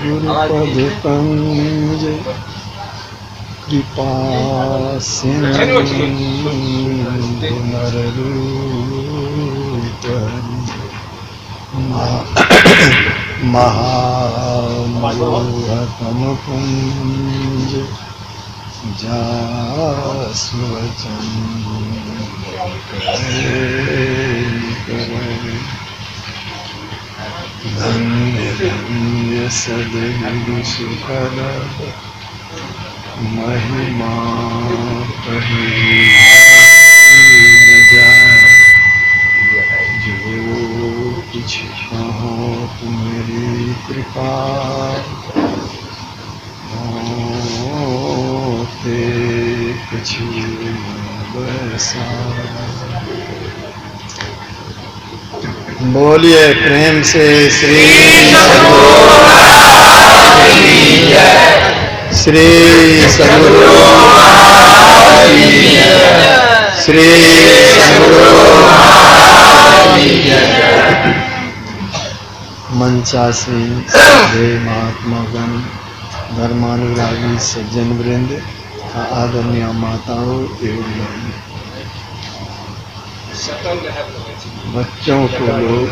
गुरुपद पंज कृपा सिंधु नररूप महामोहतम पुंज जासु वचन धन्य धन्य सद्गुरु सुखद महिमा कही न जाए। जो कुछ कहो तुम्हारी कृपा होते कछु बरसा। बोलिए प्रेम से श्री श्री सद्गुरु श्री मंचासी देव महात्मागण धर्मानुरागी सज्जन वृंद आदरणीय माताओं एवं बच्चों को लोग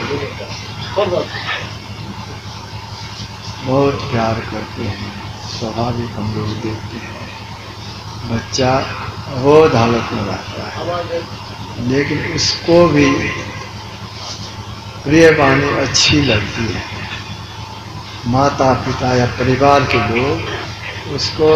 बहुत प्यार करते हैं। स्वाभाविक हम लोग देखते हैं बच्चा बहुत हालत में रहता है, लेकिन उसको भी प्रिय वाणी अच्छी लगती है। माता पिता या परिवार के लोग उसको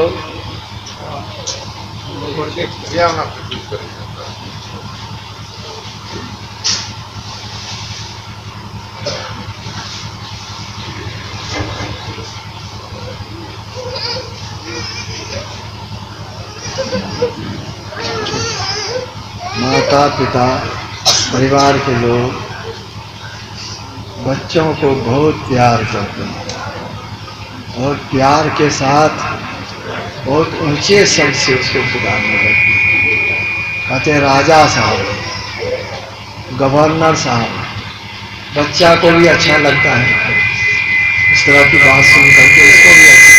माता पिता परिवार के लोग बच्चों को बहुत प्यार करते हैं और प्यार के साथ बहुत ऊंचे शब्द से उसको पुकारने लगते हैं। कहते राजा साहब, गवर्नर साहब। बच्चा को भी अच्छा लगता है इस तरह की बात सुन करके, उसको भी अच्छा।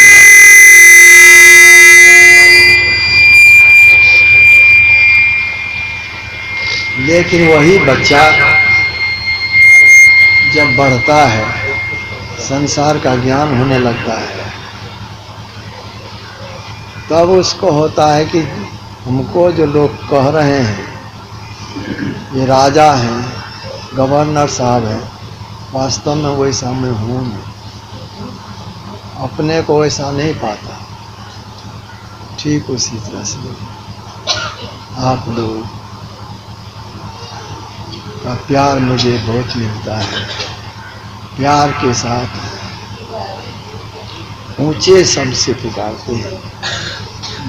लेकिन वही बच्चा जब बढ़ता है, संसार का ज्ञान होने लगता है, तब उसको होता है कि हमको जो लोग कह रहे हैं ये राजा हैं, गवर्नर साहब हैं, वास्तव में वैसा मैं हूँ नहीं। अपने को वैसा नहीं पाता। ठीक उसी तरह से आप लोग का प्यार मुझे बहुत मिलता है। प्यार के साथ ऊंचे शब्द से पुकारते हैं,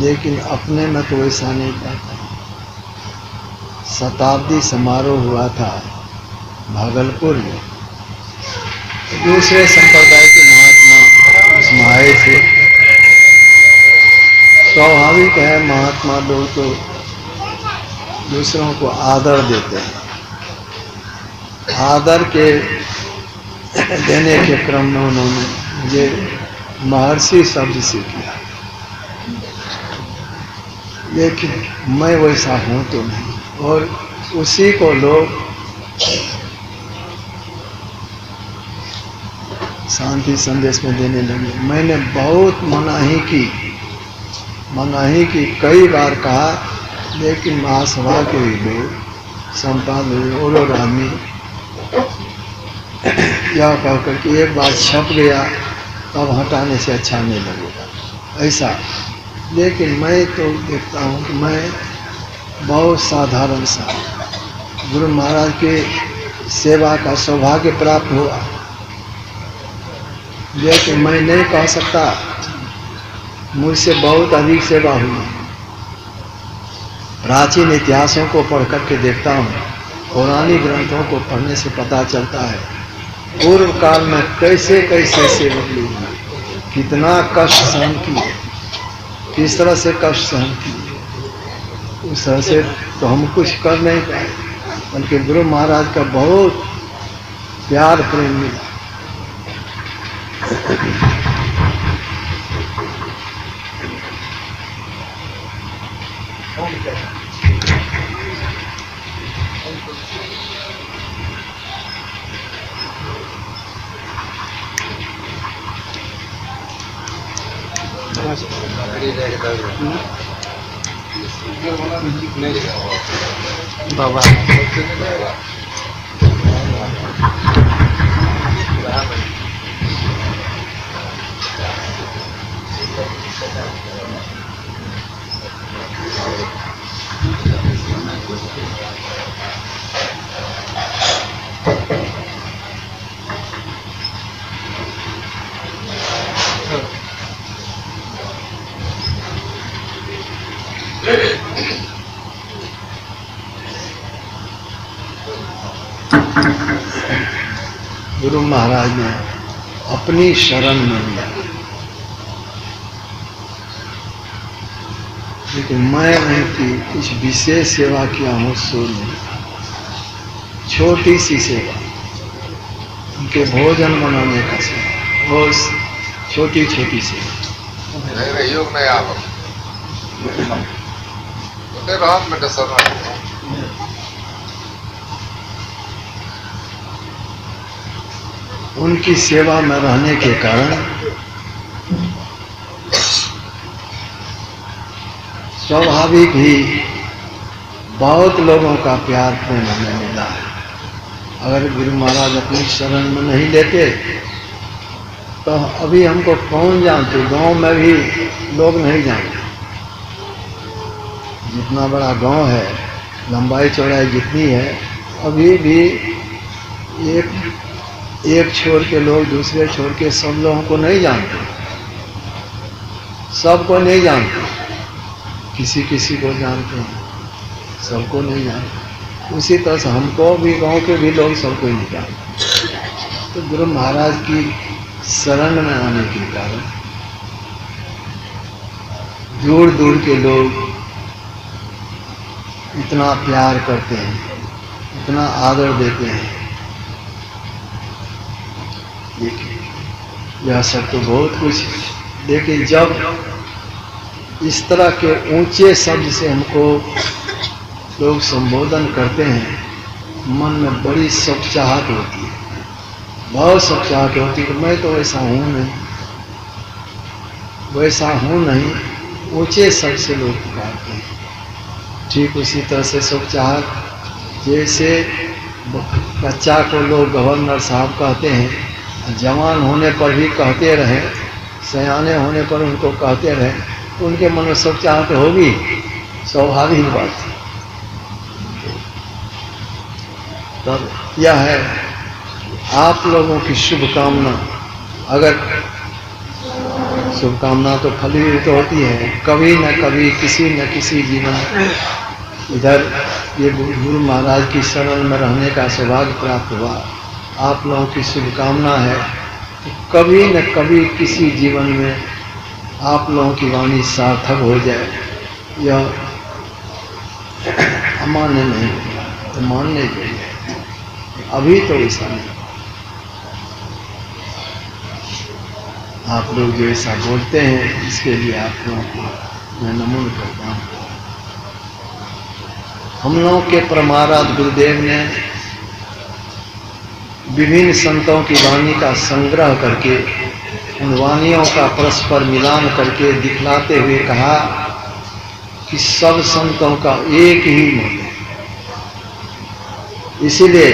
लेकिन अपने में तो ऐसा नहीं पाता। शताब्दी समारोह हुआ था भागलपुर में, दूसरे संप्रदाय के महात्मा उसमें आए थे। स्वाभाविक है महात्मा लोग तो दूसरों को आदर देते हैं। आदर के देने के क्रम में उन्होंने मुझे महर्षि शब्द से किया, लेकिन मैं वैसा हूँ तो नहीं। और उसी को लोग शांति संदेश में देने लगे। मैंने बहुत मनाही की कई बार कहा, लेकिन महासभा के भी लोग संपादक और आदमी यह कह कर कि एक बार छप गया तब हटाने से अच्छा नहीं लगेगा ऐसा। लेकिन मैं तो देखता हूँ कि मैं बहुत साधारण सा गुरु महाराज के सेवा का सौभाग्य प्राप्त हुआ, लेकिन मैं नहीं कह सकता मुझसे बहुत अधिक सेवा हुई। प्राचीन इतिहासों को पढ़ करके देखता हूँ, पौराणिक ग्रंथों को पढ़ने से पता चलता है पूर्व काल में कैसे कैसे सेवक लोग कितना कष्ट सहन किए, किस तरह से कष्ट सहन किए। उस तरह से तो हम कुछ कर नहीं पाए, बल्कि गुरु महाराज का बहुत प्यार प्रेम मिला। बाबा गुरु महाराज ने अपनी शरण में लिया, लेकिन मैं उनकी कुछ विशेष सेवा किया हूँ सो नहीं। छोटी सी सेवा, उनके भोजन बनाने का सेवा, वो छोटी छोटी सेवा। योग नहीं आ रात में उनकी सेवा में रहने के कारण स्वाभाविक ही बहुत लोगों का प्यार प्रेम हमें मिला है। अगर गुरु महाराज अपनी शरण में नहीं लेते तो अभी हमको कौन जानते, गांव में भी लोग नहीं जानते। जितना बड़ा गांव है, लंबाई चौड़ाई जितनी है, अभी भी एक छोर के लोग दूसरे छोर के सब लोगों को नहीं जानते, सबको नहीं जानते, किसी किसी को जानते हैं, सबको नहीं जानते। उसी तरह से हमको भी गांव के भी लोग सबको नहीं जानते। तो गुरु महाराज की शरण में आने के कारण दूर दूर के लोग इतना प्यार करते हैं, इतना आदर देते हैं। यह सब तो बहुत कुछ, लेकिन जब इस तरह के ऊंचे शब्द से हमको लोग संबोधन करते हैं, मन में बड़ी सच्चाहट होती है, बहुत सच्चाहट होती है कि मैं तो वैसा हूँ नहीं, वैसा हूँ नहीं। ऊंचे शब्द से लोग पुकारते हैं। ठीक उसी तरह से सच्चाहट, जैसे बच्चा को लोग गवर्नर साहब कहते हैं, जवान होने पर भी कहते रहें, सयाने होने पर उनको कहते रहें, तो उनके मन में सब चाहत होगी, स्वाभाविक बात है। तब यह है आप लोगों की शुभकामना, अगर शुभकामना तो फलीभूत होती है, कभी न कभी किसी न किसी जीवन इधर ये गुरु महाराज की शरण में रहने का सौभाग्य प्राप्त हुआ। आप लोगों की शुभकामना है कि कभी न कभी किसी जीवन में आप लोगों की वाणी सार्थक हो जाए। यह अमान्य नहीं होगा तो मानने चाहिए, अभी तो ऐसा नहीं। आप लोग जो ऐसा बोलते हैं, इसके लिए आप लोगों को मैं नमन करता हूँ। हम लोगों के परमाराध्य गुरुदेव ने विभिन्न संतों की वाणी का संग्रह करके, उन वाणियों का परस्पर मिलान करके दिखलाते हुए कहा कि सब संतों का एक ही मत है। इसीलिए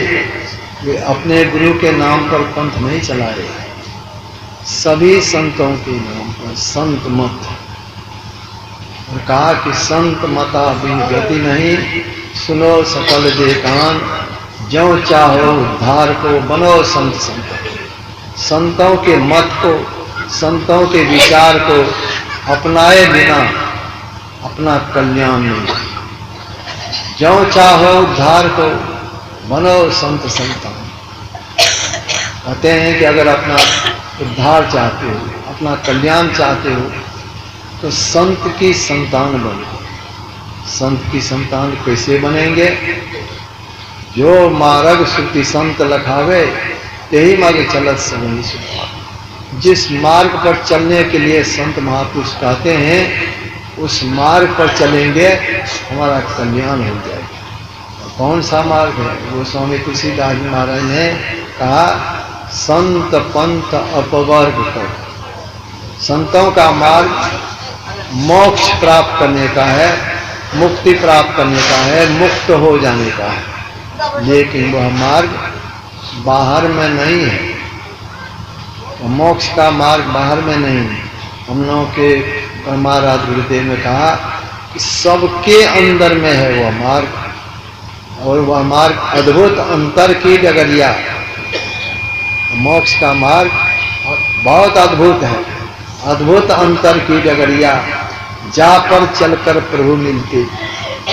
वे अपने गुरु के नाम पर पंथ नहीं चला रहे, सभी संतों के नाम पर संत मत। और कहा कि संत मता बिन गति नहीं, सुनो सकल दे कान, ज्यों चाहो उद्धार को बनो संत संत। संतों के मत को, संतों के विचार को अपनाए बिना अपना कल्याण नहीं। ज्यों चाहो उद्धार को बनो संत संत। कहते हैं कि अगर अपना उद्धार चाहते हो, अपना कल्याण चाहते हो, तो संत की संतान बनो। संत की संतान कैसे बनेंगे? जो मार्ग श्रुति संत लखावे, यही मार्ग चलत सब नहीं सुखावे। जिस मार्ग पर चलने के लिए संत महापुरुष कहते हैं, उस मार्ग पर चलेंगे, हमारा कल्याण हो जाएगा। कौन सा मार्ग है? वो स्वामी तुलसीदास जी महाराज ने कहा, संत पंथ अपवर्ग कर। संतों का मार्ग मोक्ष प्राप्त करने का है, मुक्ति प्राप्त करने का है, मुक्त हो जाने का है, लेकिन वह मार्ग बाहर में नहीं है। मोक्ष का मार्ग बाहर में नहीं है। हम लोगों के परमाराध्य गुरुदेव ने कहा कि सबके अंदर में है वह मार्ग, और वह मार्ग अद्भुत अंतर की डगरिया। मोक्ष का मार्ग बहुत अद्भुत है, अद्भुत अंतर की डगरिया, जा पर चलकर प्रभु मिलते।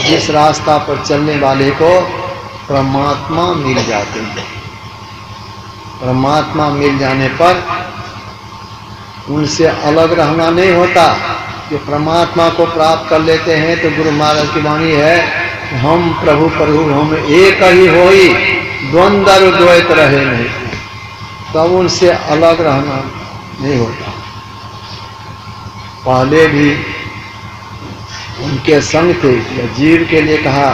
जिस रास्ता पर चलने वाले को परमात्मा मिल जाते हैं। परमात्मा मिल जाने पर उनसे अलग रहना नहीं होता। जो परमात्मा को प्राप्त कर लेते हैं तो गुरु महाराज की वाणी है, हम प्रभु प्रभु हम एक ही होई, द्वंद्व द्वैत रहे नहीं। तब उनसे अलग रहना नहीं होता। पहले भी उनके संग थे। जीव के लिए कहा,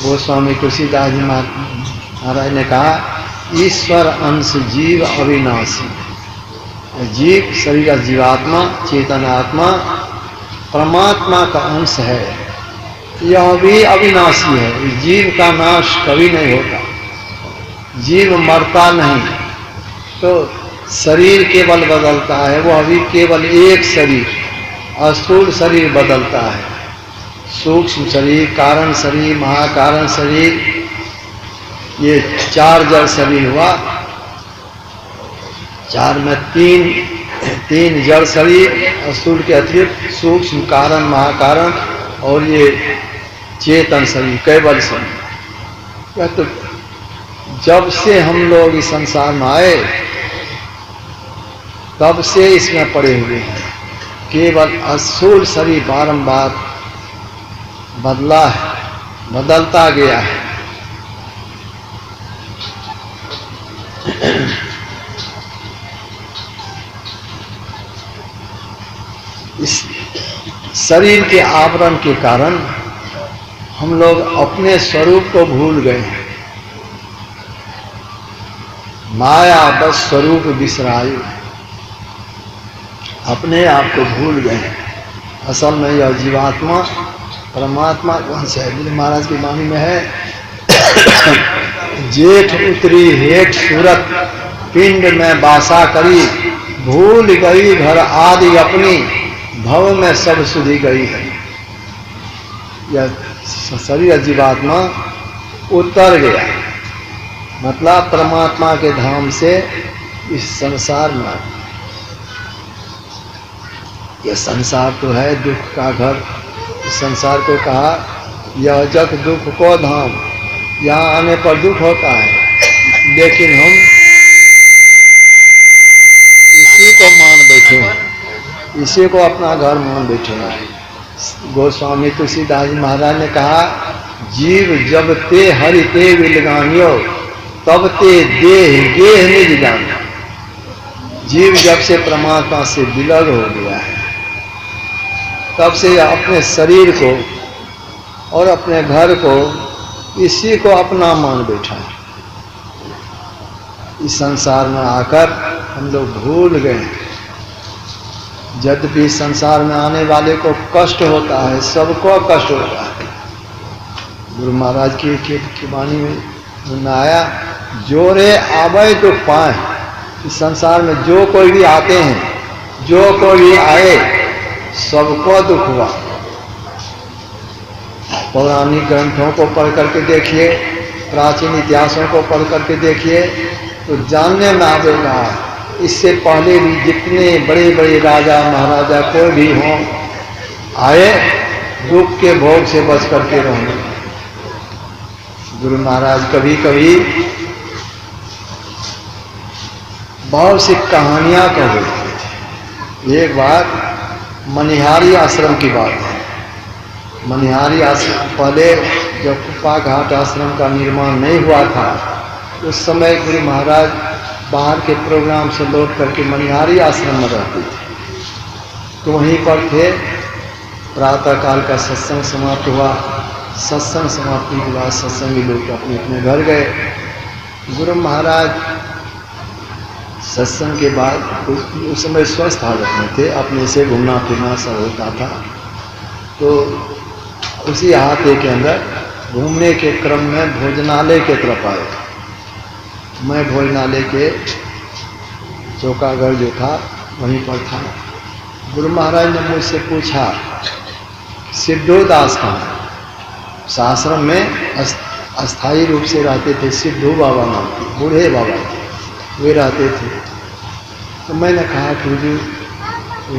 वो स्वामी तुलसीदास जी महाराज ने कहा, ईश्वर अंश जीव अविनाशी। जीव शरीर जीवात्मा, चेतन आत्मा परमात्मा का अंश है, यह भी अविनाशी है। जीव का नाश कभी नहीं होता, जीव मरता नहीं। तो शरीर केवल बदलता है, वह भी केवल एक शरीर, स्थूल शरीर बदलता है। सूक्ष्म शरीर, कारण शरीर, महाकारण शरीर, ये चार जड़ शरीर हुआ। चार में तीन जड़ शरीर, स्थूल के अतिरिक्त सूक्ष्म, कारण, महाकारण और ये चेतन शरीर, केवल शरीर। तो जब से हम लोग इस संसार में आए, तब से इसमें पड़े हुए हैं। केवल स्थूल शरीर बारंबार बदला है, बदलता गया है। इस शरीर के आवरण के कारण हम लोग अपने स्वरूप को भूल गए हैं। माया बस स्वरूप बिसरायु, अपने आप को भूल गए हैं। असल में यह जीवात्मा परमात्मा कौन सा है? गुरु महाराज की वाणी में है, जेठ उतरी हेठ सूरत, पिंड में बासा करी, भूल गई घर आदि अपनी, भव में सब सुधी गई है। यह शरीर जीवात्मा उतर गया, मतलब परमात्मा के धाम से इस संसार में। यह संसार तो है दुख का घर। इस संसार को कहा, यह जग दुख को धाम। यहाँ आने पर दुख होता है, लेकिन हम इसी को मान बैठे हैं, इसी को अपना घर मान बैठे हैं। गोस्वामी तुलसीदास जी महाराज ने कहा, जीव जब ते हरि ते विलगानियो, तब ते देह गेह निज जानियो। जीव जब से परमात्मा से विलग हो गया है, तब से अपने शरीर को और अपने घर को, इसी को अपना मान बैठा है। इस संसार में आकर हम लोग भूल गए। यद्यपि संसार में आने वाले को कष्ट होता है, सबको कष्ट होता है। गुरु महाराज की वाणी में आया, जोरे आवे तो पाए। इस संसार में जो कोई भी आते हैं, जो कोई भी आए, सबको दुख हुआ। पौराणिक ग्रंथों को पढ़ करके देखिए, प्राचीन इतिहासों को पढ़ करके देखिए, तो जानने में आवेगा। इससे पहले भी जितने बड़े बड़े राजा महाराजा कोई भी हों, आए दुख के भोग से बच करके रहेंगे। गुरु महाराज कभी कभी बहुत सी कहानियां कह देते थे। एक बार मनिहारी आश्रम की बात है। मनिहारी आश्रम, पहले जब कुप्पा घाट आश्रम का निर्माण नहीं हुआ था, उस समय गुरु महाराज बाहर के प्रोग्राम से लौट करके मनिहारी आश्रम में रहते थे। तो वहीं पर थे। प्रातः काल का सत्संग समाप्त हुआ। सत्संग समाप्ति के बाद सत्संगी लोग अपने अपने घर गए। गुरु महाराज सत्संग के बाद उस समय स्वस्थ हालत में थे, अपने से घूमना फिरना सब होता था। तो उसी अहाते के अंदर घूमने के क्रम में भोजनालय के तरफ आए। मैं भोजनालय के चौकागढ़ जो था वहीं पर था। गुरु महाराज ने मुझसे पूछा, सिद्धोदास कहाँ है? उस आश्रम में अस्थायी रूप से रहते थे, सिद्धू बाबा नाम के बूढ़े बाबा थे, वे रहते थे। तो मैंने कहा कि जो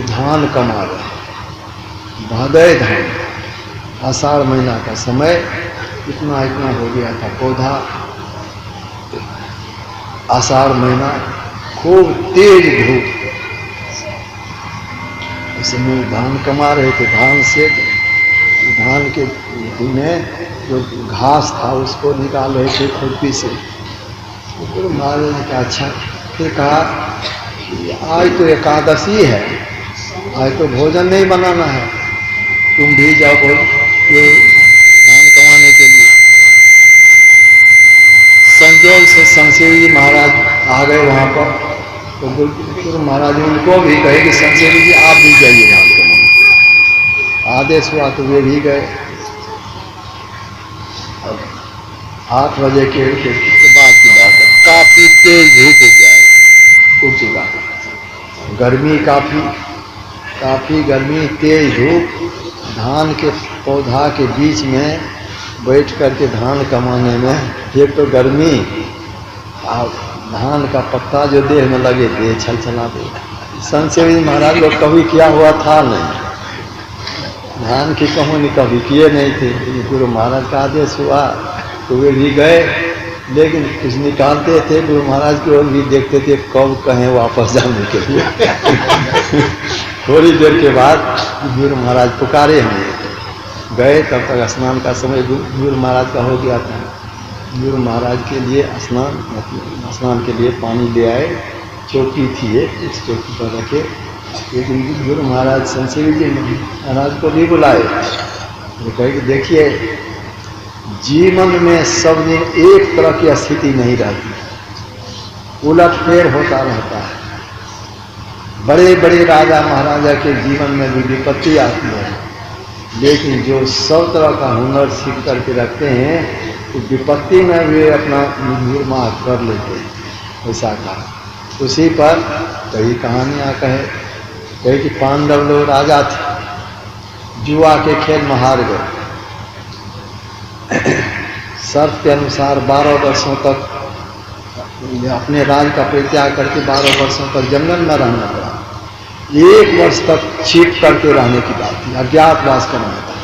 धान कमा रहे, भादय धान, आषाढ़ महीना का समय, इतना इतना हो गया था पौधा। आषाढ़ महीना, खूब तेज धूप, इसमें धान कमा रहे थे। धान से, धान के में जो घास था उसको निकाल रहे थे खुरपी से। गुरु महाराज ने कहा अच्छा। फिर कहा आज तो एकादशी है, आज तो भोजन नहीं बनाना है, तुम भी जाओ ये धान कमाने के लिए। संजोग से संसेवी जी महाराज आ गए वहाँ पर। तो गुरु महाराज ने उनको भी कहे कि संसेवी जी आप भी जाइए धान कमाने। आदेश हुआ तो वे भी गए। अब 8 बजे के बाद की बात है, काफी तेज धूप उग चुका, गर्मी काफी गर्मी, तेज धूप। धान के पौधा के बीच में बैठ करके धान कमाने में एक तो गर्मी और धान का पत्ता जो देह में लगे देह छलछला दे। संसेवी महाराज लोग कभी किया हुआ था नहीं, धान की कहानी कभी किए नहीं थे। गुरु महाराज का आदेश हुआ तो वे भी गए, लेकिन कुछ निकालते थे। गुरु महाराज की ओर भी देखते थे कब कहें वापस जाने के लिए। थोड़ी देर के बाद गुरु महाराज पुकारे हमें, गए। तब तक स्नान का समय गुरु महाराज का हो गया था। गुरु महाराज के लिए स्नान के लिए पानी ले आए। चौकी थी एक, इस चौकी पर रखे। लेकिन गुरु महाराज संसेवी जी महाराज को भी बुलाए। वो कहे कि देखिए, जीवन में सब दिन एक तरह की स्थिति नहीं रहती, उलट फेर होता रहता है। बड़े बड़े राजा महाराजा के जीवन में भी विपत्ति आती है, लेकिन जो सब तरह का हुनर सीख करके रखते हैं तो विपत्ति में वे अपना निर्माण कर लेते हैं। ऐसा कहा। उसी पर कई कहानियाँ कहे कि पांडव लोग राजा थे, जुआ के खेल में हार गए। शर्त के अनुसार 12 वर्षों तक अपने राज का परित्याग करके 12 वर्षों तक जंगल में रहना पड़ा। 1 वर्ष तक छिप करके रहने की बात थी, अज्ञातवास करना था।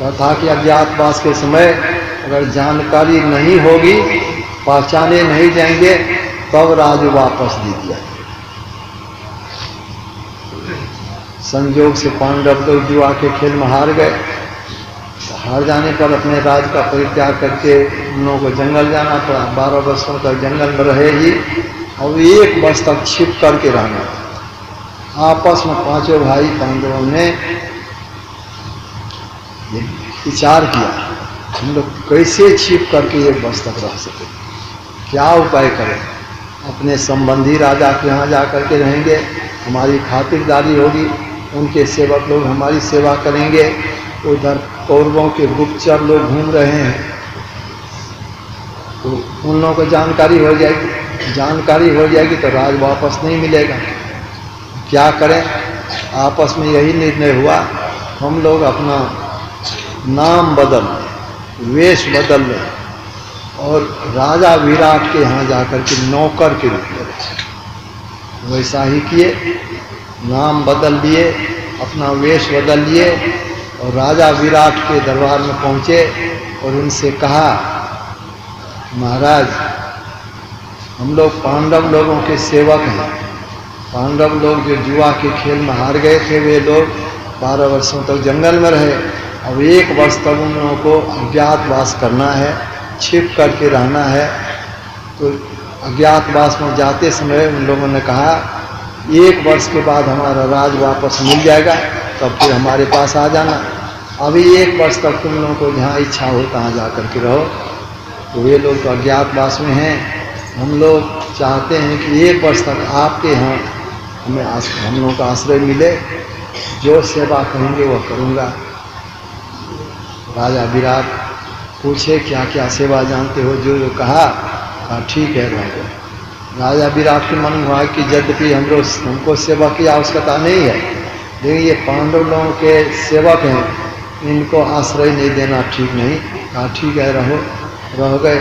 यह था कि अज्ञातवास के समय अगर जानकारी नहीं होगी, पहचाने नहीं जाएंगे, तब राज वापस दे दिया। संयोग से पांडव लोग जुआ के खेल में हार गए। हार जाने पर अपने राज का परित्याग करके उन लोगों को जंगल जाना पड़ा। 12 वर्षों तक जंगल में रहे ही, और 1 वर्ष तक छिप करके रहना था। आपस में 5 भाई पांडवों ने विचार किया, हम लोग कैसे छिप करके 1 वर्ष तक रह सके, क्या उपाय करें। अपने संबंधी राजा के यहाँ जा करके रहेंगे, हमारी खातिरदारी होगी, उनके सेवक लोग हमारी सेवा करेंगे। उधर कौरवों के गुप्तचर लोग घूम रहे हैं, तो उन लोगों को जानकारी हो जाएगी तो राज वापस नहीं मिलेगा। क्या करें। आपस में यही निर्णय हुआ, हम लोग अपना नाम बदल लें, वेश बदल लें, और राजा विराट के यहाँ जाकर के नौकर के रूप में रहे। वैसा ही किए, नाम बदल लिए, अपना वेश बदल लिए, और राजा विराट के दरबार में पहुँचे और उनसे कहा, महाराज हम लोग पांडव लोगों के सेवक हैं। पांडव लोग जो जुआ के खेल में हार गए थे, वे लोग 12 वर्षों तक जंगल में रहे, अब 1 वर्ष तक उन लोगों को अज्ञातवास करना है, छिप करके रहना है। तो अज्ञातवास में जाते समय उन लोगों ने कहा 1 वर्ष के बाद हमारा राज वापस मिल जाएगा, तब फिर हमारे पास आ जाना। अभी 1 वर्ष तक तुम लोगों को जहाँ इच्छा हो तहाँ जा कर के रहो। तो वे लोग तो अज्ञातवास में हैं। हम लोग चाहते हैं कि 1 वर्ष तक आपके यहाँ हम लोगों का आश्रय मिले, जो सेवा कहेंगे वह करूँगा। राजा विराट पूछे क्या क्या सेवा जानते हो, जो कहा ठीक है रहो। राजा विराट के मन हुआ कि यद्यपि हमको सेवा की आवश्यकता नहीं है, लेकिन ये पांडव लोगों के सेवक हैं, इनको आश्रय नहीं देना ठीक नहीं। कहा ठीक है रहो। रह गए।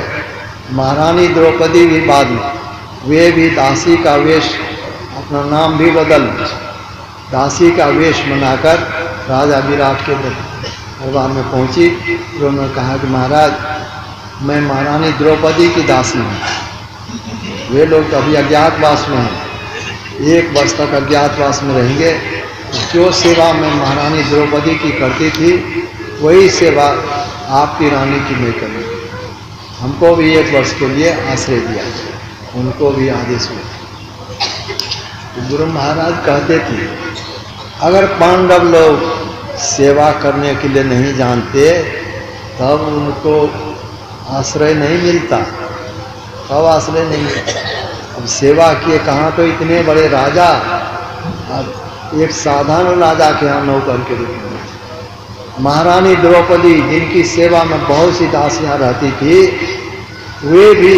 महारानी द्रौपदी भी बाद में वे भी दासी का वेश, अपना नाम भी बदल दासी का वेश बनाकर राजा विराट के दरबार में पहुंची। उन्होंने कहा कि महाराज मैं महारानी द्रौपदी की दासी हूँ। वे लोग तो अभी अज्ञातवास में हैं, 1 वर्ष तक अज्ञातवास में रहेंगे। जो सेवा मैं महारानी द्रौपदी की करती थी वही सेवा आपकी रानी की मैं करूँगी। हमको भी 1 वर्ष के लिए आश्रय दिया जाए। उनको भी आदेश हुआ। तो गुरु महाराज कहते थे अगर पांडव लोग सेवा करने के लिए नहीं जानते तब उनको आश्रय नहीं मिलता, तब आश्रय नहीं मिलता। अब सेवा किए कहाँ, तो इतने बड़े राजा, अब एक साधारण राजा के यहाँ नौकर के रूप में महारानी द्रौपदी, जिनकी सेवा में बहुत सी दासियाँ रहती थी, वे भी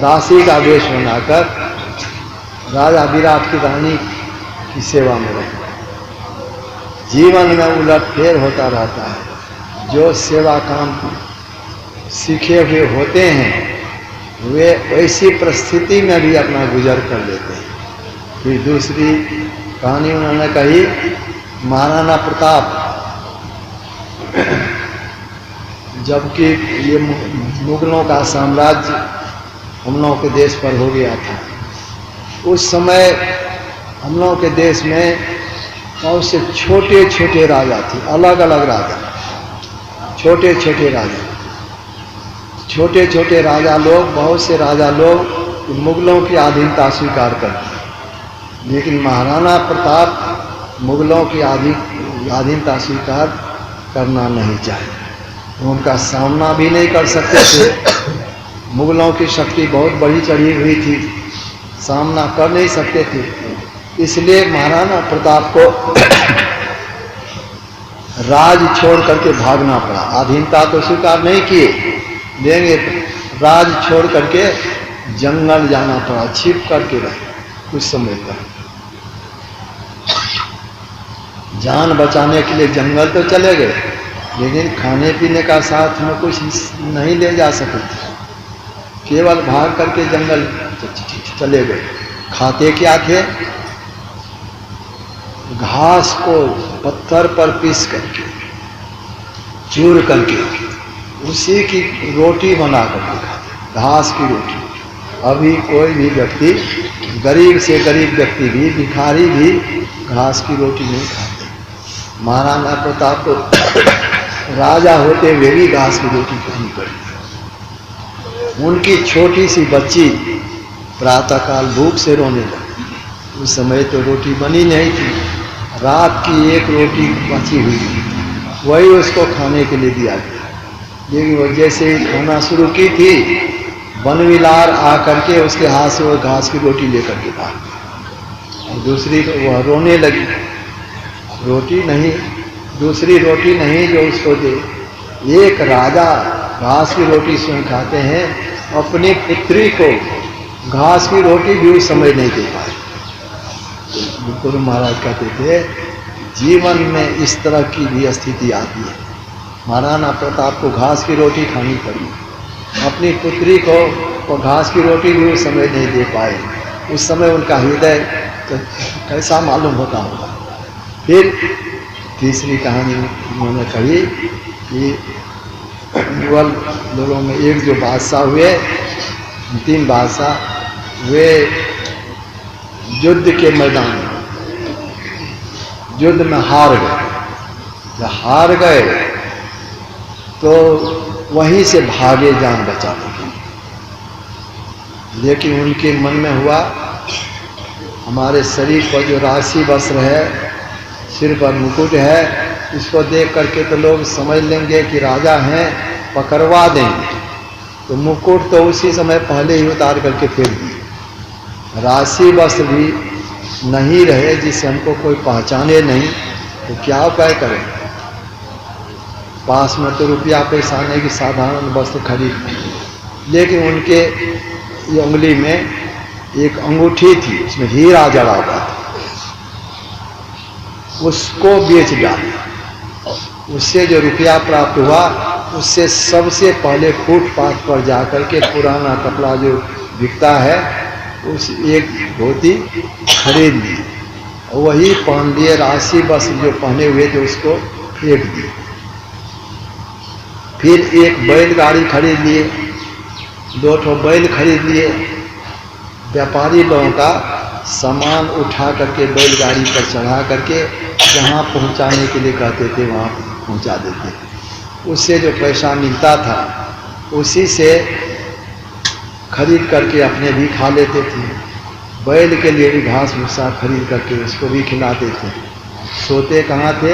दासी का वेश बनाकर राजा विराट की रानी की सेवा में रहते। जीवन में उलटफेर होता रहता है। जो सेवा काम सीखे हुए होते हैं वे ऐसी परिस्थिति में भी अपना गुजर कर लेते हैं। फिर दूसरी कहानी उन्होंने कही, महाराणा प्रताप जबकि ये मुगलों का साम्राज्य हम लोगों के देश पर हो गया था, उस समय हम लोगों के देश में बहुत से छोटे छोटे राजा थे, अलग अलग राजा, छोटे छोटे राजा, छोटे छोटे राजा लोग, बहुत से राजा लोग मुगलों की अधीनता स्वीकार करते, लेकिन महाराणा प्रताप मुगलों की अधीनता स्वीकार करना नहीं चाहिए। उनका सामना भी नहीं कर सकते थे। मुगलों की शक्ति बहुत बड़ी चढ़ी हुई थी, सामना कर नहीं सकते थे। इसलिए महाराणा प्रताप को राज छोड़ करके भागना पड़ा। अधीनता तो स्वीकार नहीं किए, देंगे राज छोड़ करके जंगल जाना पड़ा, छिप करके रहे कुछ समय तक। जान बचाने के लिए जंगल तो चले गए, लेकिन खाने पीने का साथ में कुछ नहीं ले जा सके थे, केवल भाग करके जंगल चले गए। खाते क्या थे? घास को पत्थर पर पीस करके, चूर करके उसी की रोटी बना करके खाते, घास की रोटी। अभी कोई भी व्यक्ति, गरीब से गरीब व्यक्ति भी, भिखारी भी घास की रोटी नहीं खाते। महाराणा प्रताप तो राजा होते हुए भी घास की रोटी नहीं करते। उनकी छोटी सी बच्ची प्रातःकाल भूख से रोने लगी। उस समय तो रोटी बनी नहीं थी, रात की 1 रोटी बची हुई थी, वही उसको खाने के लिए दिया गया। लेकिन वो जैसे ही खाना शुरू की थी, बनविलार आकर के उसके हाथ से वो घास की रोटी लेकर के भाग गया। और दूसरी वह रोने लगी, रोटी नहीं, दूसरी रोटी नहीं जो उसको दे। एक राजा घास की रोटी स्वयं खाते हैं, अपनी पुत्री को घास की रोटी भी उस समय नहीं दे पाए। गुरु महाराज कहते थे जीवन में इस तरह की भी स्थिति आती है। महाराणा प्रताप को घास की रोटी खानी पड़ी, अपनी पुत्री को घास की रोटी भी उस समय नहीं दे पाए। उस समय उनका हृदय तो कैसा मालूम होता होगा। फिर तीसरी कहानी उन्होंने कही कि मुगल लोगों में एक जो बादशाह हुए, 3 बादशाह, वे युद्ध के मैदान में युद्ध में हार गए। जब हार गए तो वहीं से भागे जान बचाने के लिए। लेकिन उनके मन में हुआ हमारे शरीर पर जो राशि वस्त्र है, सिर पर मुकुट है, इसको देख करके तो लोग समझ लेंगे कि राजा हैं, पकड़वा देंगे। तो मुकुट तो उसी समय पहले ही उतार करके फेंक दिए। राशि वस्त्र भी नहीं रहे जिससे हमको कोई पहचाने नहीं, तो क्या उपाय करें? पास में तो रुपया पैसा नहीं कि साधारण वस्त्र खरीद, लेकिन उनके ये उंगली में एक अंगूठी थी, उसमें हीरा जड़ा हुआ था, उसको बेच डाला। उससे जो रुपया प्राप्त हुआ उससे सबसे पहले फुटपाथ पर जाकर के पुराना कपड़ा जो बिकता है उस एक धोती खरीद ली, वही पहन लिए। राशि बस जो पहने हुए थे उसको फेंक दिए। फिर एक बैलगाड़ी खरीद लिए, 2 ठो बैल खरीद लिए। व्यापारी लोगों का सामान उठा करके बैलगाड़ी पर चढ़ा करके जहाँ पहुँचाने के लिए कहते थे वहाँ पहुँचा देते थे। उससे जो पैसा मिलता था उसी से खरीद करके अपने भी खा लेते थे। बैल के लिए भी घास भूसा खरीद करके उसको भी खिलाते थे। सोते कहाँ थे?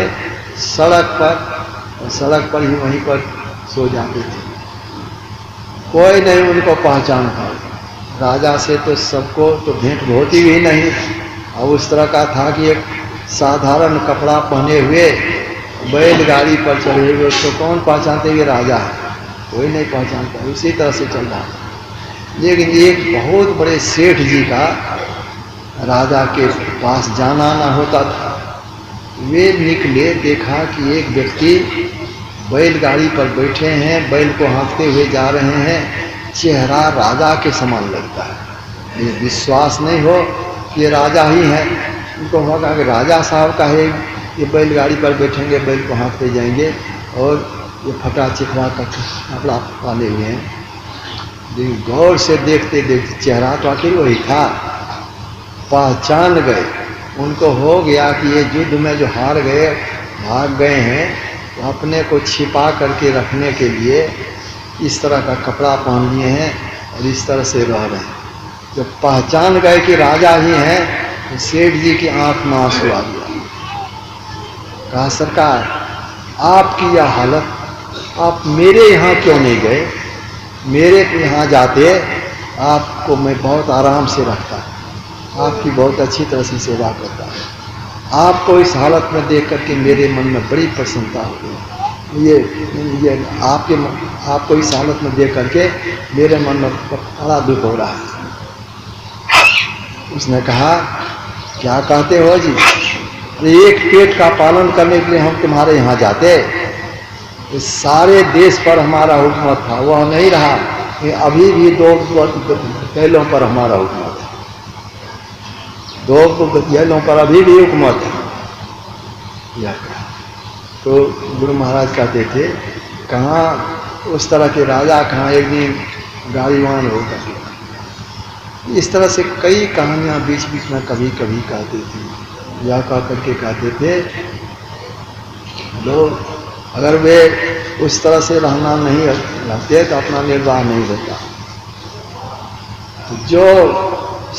सड़क पर, और सड़क पर ही वहीं पर सो जाते थे। कोई नहीं उनको पहचान था। राजा से तो सबको तो भेंट होती भी नहीं, और उस तरह का था कि एक साधारण कपड़ा पहने हुए बैलगाड़ी पर चढ़े हुए उसको कौन पहचानते? ये राजा है, कोई नहीं पहचानता। उसी तरह से चल रहा था। लेकिन एक बहुत बड़े सेठ जी का राजा के पास जाना आना होता था। वे निकले, देखा कि एक व्यक्ति बैलगाड़ी पर बैठे हैं, बैल को हाँकते हुए जा रहे हैं। चेहरा राजा के समान लगता है। ये विश्वास नहीं हो कि ये राजा ही है। उनको होगा कि राजा साहब का है, ये बैलगाड़ी पर बैठेंगे, बैल को हाँकते जाएंगे, और ये फटा चिखरा का कपड़ा पाले हुए हैं। लेकिन गौर से देखते देखते चेहरा तो आखिर वही था। पहचान गए। उनको हो गया कि ये युद्ध में जो हार गए, भाग गए हैं, तो अपने को छिपा करके रखने के लिए इस तरह का कपड़ा पहन लिए हैं और इस तरह से रह रहे हैं। जब पहचान गए कि राजा ही हैं, तो सेठ जी की आंख में आंसू आ गया। कहा, सरकार आपकी यह हालत, आप मेरे यहाँ क्यों नहीं गए? मेरे यहाँ जाते आपको मैं बहुत आराम से रखता, आपकी बहुत अच्छी तरह से सेवा करता। आपको इस हालत में देख करके मेरे मन में बड़ी प्रसन्नता हो गई। ये आपको इस हालत में देख करके मेरे मन में बड़ा दुख हो रहा है। उसने कहा, क्या कहते हो जी? एक पेट का पालन करने के लिए हम तुम्हारे यहाँ जाते, इस सारे देश पर हमारा हुकूमत था, वह नहीं रहा। अभी भी 2 बैलों पर हमारा हुकूमत है, 2 बैलों पर अभी भी हुकूमत है। यह कहा तो गुरु महाराज कहते थे, कहाँ उस तरह के राजा, कहाँ एक दिन गाड़ीवान होकर। इस तरह से कई कहानियाँ बीच बीच में कभी कभी कहते थे। यह कह करके कहते थे, लोग अगर वे उस तरह से रहना नहीं रहते तो अपना निर्वाह नहीं होता। तो जो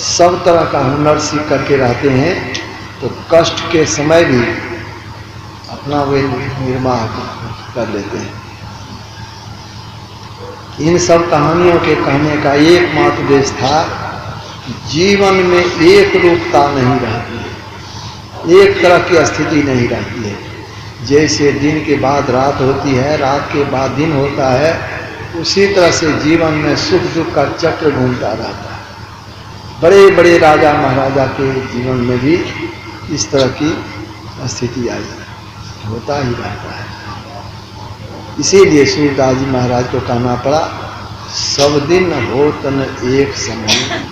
सब तरह का हुनर सीख करके रहते हैं तो कष्ट के समय भी अपना वे निर्वाह कर लेते हैं। इन सब कहानियों के कहने का एकमात्र उद्देश्य था, जीवन में एक रूपता नहीं रहती है, एक तरह की स्थिति नहीं रहती है। जैसे दिन के बाद रात होती है, रात के बाद दिन होता है, उसी तरह से जीवन में सुख दुख का चक्र घूमता रहता है। बड़े बड़े राजा महाराजा के जीवन में भी इस तरह की स्थिति आई है, होता ही रहता है। इसीलिए सूरदास जी महाराज को कहना पड़ा, सब दिन होत न एक समान,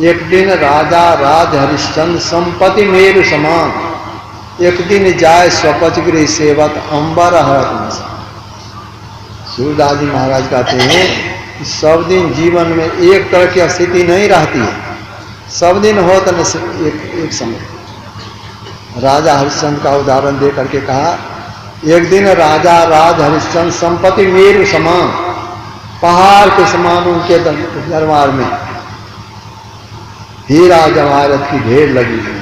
एक दिन राजा राज हरिश्चंद्र संपत्ति मेरु समान, एक दिन जाए स्वपच गृह सेवत अंबर हरत निशान। सूरदास जी महाराज कहते हैं कि सब दिन जीवन में एक तरह की स्थिति नहीं रहती है, सब दिन होत न एक समय। राजा हरिश्चंद्र का उदाहरण दे करके कहा एक दिन राजा राज हरिश्चंद्र संपत्ति मेरु समान, पहाड़ के समान उनके दरबार में हीरा जवाहरत की ढेर लगी हुई,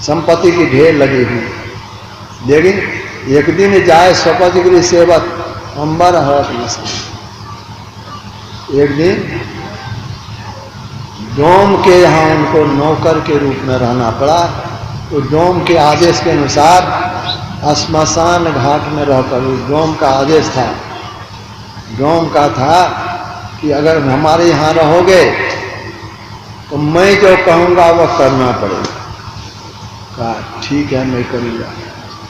संपत्ति की ढेर लगी हुई। लेकिन एक दिन जाए स्वपतिगिरी सेवक अंबर हरत मस्त। एक दिन डोम के यहाँ उनको नौकर के रूप में रहना पड़ा। तो डोम के आदेश के अनुसार श्मशान घाट में रहकर, उस डोम का आदेश था, डोम का था कि अगर हमारे यहाँ रहोगे तो मैं जो कहूँगा वह करना पड़ेगा। कहा ठीक है मैं करूँगा।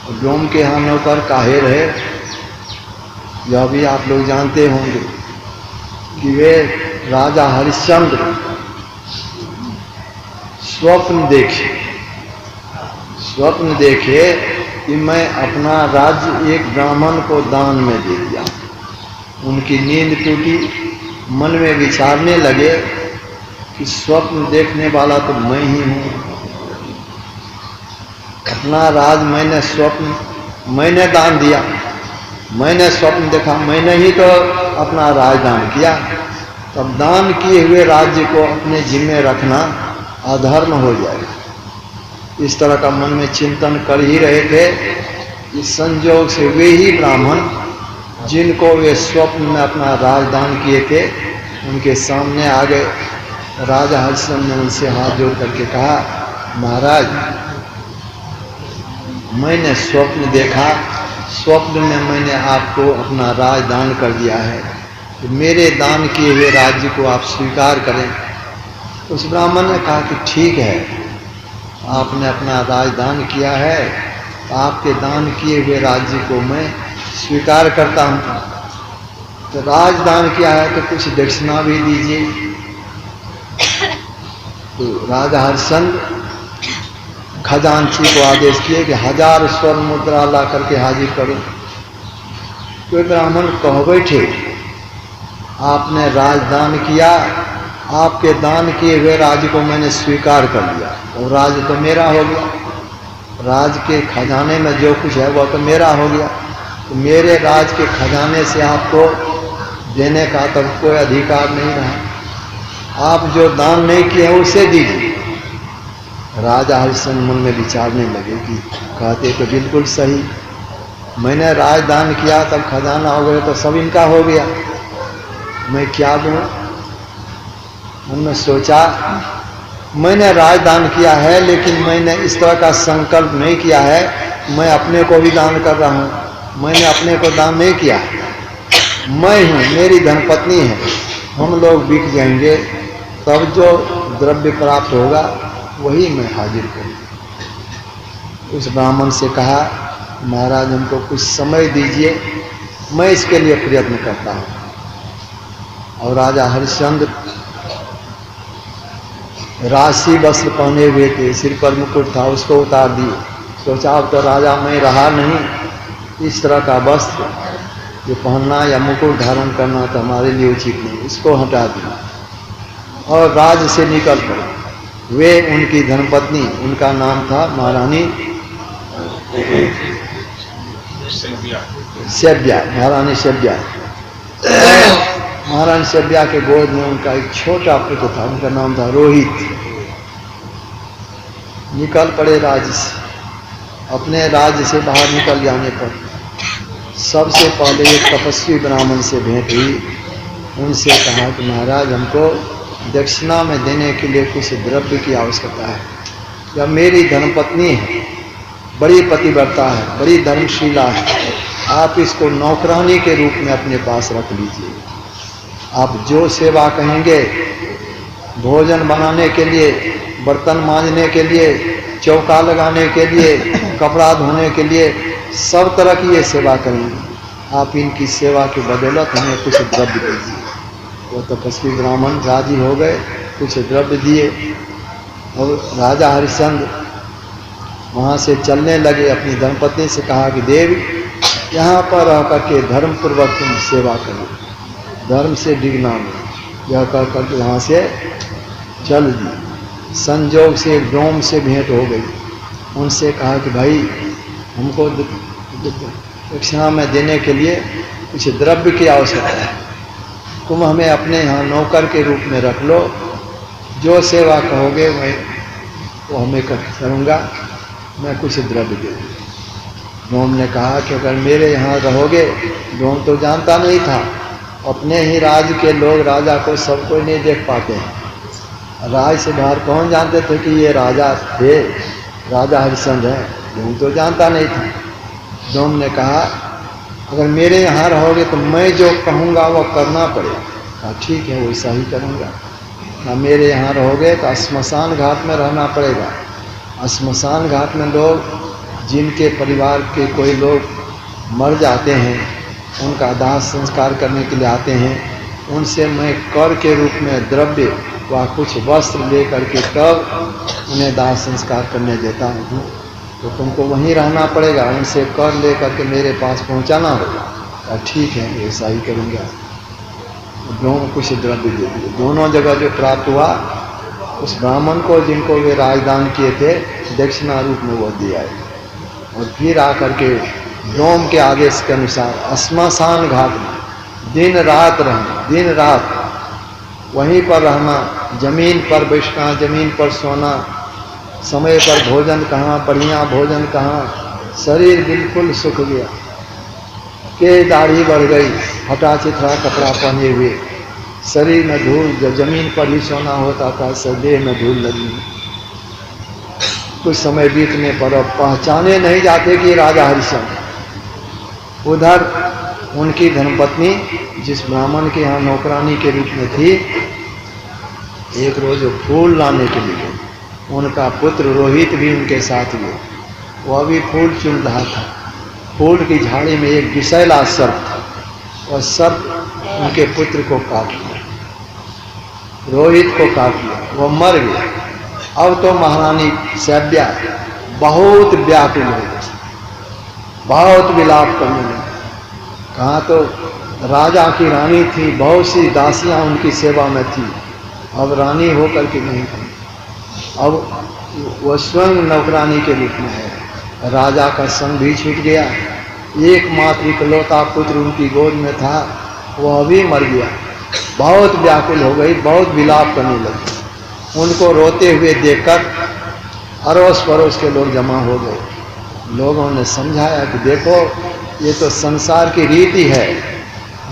और डोम के यहाँ नौकर काहे रहे, यह भी आप लोग जानते होंगे कि वे राजा हरिश्चंद्र स्वप्न देखे कि मैं अपना राज्य एक ब्राह्मण को दान में दे दिया। उनकी नींद टूटी, मन में विचारने लगे कि स्वप्न देखने वाला तो मैं ही हूँ। अपना राज मैंने दान दिया, मैंने स्वप्न देखा, मैंने ही तो अपना राज दान किया। तब दान किए हुए राज्य को अपने जिम्मे रखना अधर्म हो जाएगा। इस तरह का मन में चिंतन कर ही रहे थे। इस संजोग से वे ही ब्राह्मण जिनको वे स्वप्न में अपना राजदान किए थे, उनके सामने आ गए। राजा हरिश्चंद्र ने उनसे हाथ जोड़ करके कहा, महाराज मैंने स्वप्न देखा, स्वप्न में मैंने आपको अपना राजदान कर दिया है, तो मेरे दान किए हुए राज्य को आप स्वीकार करें। उस ब्राह्मण ने कहा कि ठीक है, आपने अपना राजदान किया है, तो आपके दान किए हुए राज्य को मैं स्वीकार करता हूँ। तो राजदान किया है तो कुछ दक्षिणा भी दीजिए। तो राजा हरिश्चंद्र खजांची को आदेश किए कि 1000 स्वर्ण मुद्रा ला करके हाजिर करो। कोई ब्राह्मण कह बैठे, आपने राजदान किया, आपके दान किए हुए राज्य को मैंने स्वीकार कर लिया, और राज्य तो मेरा हो गया। राज के खजाने में जो कुछ है वह तो मेरा हो गया, तो मेरे राज के खजाने से आपको देने का तो कोई अधिकार नहीं रहा। आप जो दान नहीं किए हैं उसे दीजिए। राजा हरिश्चंद्र मन में विचारने लगे कि कहते तो बिल्कुल सही, मैंने राजदान किया तब खजाना हो गया तो सब इनका हो गया, मैं क्या दूँ। उन्होंने सोचा मैंने राजदान किया है, लेकिन मैंने इस तरह का संकल्प नहीं किया है मैं अपने को भी दान कर रहा हूँ। मैंने अपने को दान नहीं किया, मैं हूँ, मेरी धर्मपत्नी है, हम लोग बिक जाएंगे, तब जो द्रव्य प्राप्त होगा वही मैं हाजिर करूँ। उस ब्राह्मण से कहा, महाराज हमको कुछ समय दीजिए, मैं इसके लिए प्रयत्न करता हूँ। और राजा हरिश्चंद्र राशि वस्त्र पहने हुए थे, सिर पर मुकुट था, उसको उतार दिए। सोचा अब तो राजा मैं रहा नहीं, इस तरह का वस्त्र जो पहनना या मुकुट धारण करना तो हमारे लिए उचित नहीं, इसको हटा दिया और राज से निकल पड़े। वे उनकी धर्मपत्नी, उनका नाम था महारानी सेव्या, महारानी सेव्या। महारानी सेव्या के गोद में उनका एक छोटा पुत्र था, उनका नाम था रोहित। निकल पड़े राज्य से। अपने राज्य से बाहर निकल जाने पर सबसे पहले एक तपस्वी ब्राह्मण से भेंट हुई। उनसे कहा कि महाराज हमको दक्षिणा में देने के लिए कुछ द्रव्य की आवश्यकता है, या मेरी धर्मपत्नी है, बड़ी पतिव्रता है, बड़ी धर्मशीला है, आप इसको नौकरानी के रूप में अपने पास रख लीजिए। आप जो सेवा कहेंगे, भोजन बनाने के लिए, बर्तन मांजने के लिए, चौका लगाने के लिए, कपड़ा धोने के लिए, सब तरह की ये सेवा करेंगे। आप इनकी सेवा की बदौलत हमें कुछ द्रव्य दीजिए। वो तपस्वी ब्राह्मण राजी हो गए, कुछ द्रव्य दिए और राजा हरिश्चंद्र वहाँ से चलने लगे। अपनी धर्मपत्नी से कहा कि देवी, यहाँ पर रह करके धर्म पूर्वक तुम सेवा करो, धर्म से डिगना नहीं। यह कह करके वहाँ से चल दी। संजोग से डोम से भेंट हो गई। उनसे कहा कि भाई हमको दक्षिणा में देने के लिए कुछ द्रव्य की आवश्यकता है। तुम हमें अपने यहाँ नौकर के रूप में रख लो, जो सेवा कहोगे मैं वो हमें करूँगा, मैं कुछ द्रव्य दे दूँगा। डोम ने कहा कि अगर मेरे यहाँ रहोगे, डोम तो जानता नहीं था, अपने ही राज्य के लोग राजा को सब कोई नहीं देख पाते हैं। राज से बाहर कौन जानते थे कि ये राजा थे, राजा हरिश्चंद्र है, डोम तो जानता नहीं था। डोम ने कहा अगर मेरे यहाँ रहोगे तो मैं जो कहूँगा वो करना पड़ेगा। कहा ठीक है वैसा ही करूँगा। कहा मेरे यहाँ रहोगे तो श्मशान घाट में रहना पड़ेगा। श्मशान घाट में लोग जिनके परिवार के कोई लोग मर जाते हैं, उनका दाह संस्कार करने के लिए आते हैं, उनसे मैं कर के रूप में द्रव्य व कुछ वस्त्र ले करके तब उन्हें दाह संस्कार करने देता हूँ। तो तुमको वहीं रहना पड़ेगा, उनसे कर ले करके मेरे पास पहुँचाना होगा। ठीक है ऐसा ही करूँगा। दोनों कुछ द्रव्य दे दिए। दोनों जगह जो प्राप्त हुआ उस ब्राह्मण को जिनको वे राजदान किए थे दक्षिणा रूप में वो दिया है। और फिर आकर के डोम के आदेश के अनुसार श्मशान घाट में दिन रात रहना, दिन रात वहीं पर रहना, जमीन पर बैठना, जमीन पर सोना, समय पर भोजन कहाँ, बढ़िया भोजन कहाँ, शरीर बिल्कुल सूख गया, के दाढ़ी बढ़ गई, फटा चिथड़ा कपड़ा पहने हुए, शरीर में धूल, जब जमीन पर ही सोना होता था देह में धूल लगी। कुछ समय बीतने पर अब पहचाने नहीं जाते कि राजा हरिश्चंद्र। उधर उनकी धर्मपत्नी जिस ब्राह्मण के यहाँ नौकरानी के रूप में थी, एक रोज फूल लाने के लिए उनका पुत्र रोहित भी उनके साथ हुए। वह भी फूल चुन रहा था। फूल की झाड़ी में एक विषैला सर्प था और सर्प उनके पुत्र को काट लिया, रोहित को काट लिया, वह मर गया। अब तो महारानी सैब्या बहुत व्याकुल हो गई, बहुत विलाप करने लगी। कहाँ तो राजा की रानी थी, बहुत सी दासियां उनकी सेवा में थी, अब रानी होकर के नहीं थी, अब वह स्वयं नौकरानी के रूप में है। राजा का संग भी छूट गया, एकमात्र इकलौता पुत्र उनकी गोद में था, वह भी मर गया। बहुत व्याकुल हो गई, बहुत विलाप करने लगी। उनको रोते हुए देखकर अड़ोस पड़ोस के लोग जमा हो गए। लोगों ने समझाया कि देखो ये तो संसार की रीति है,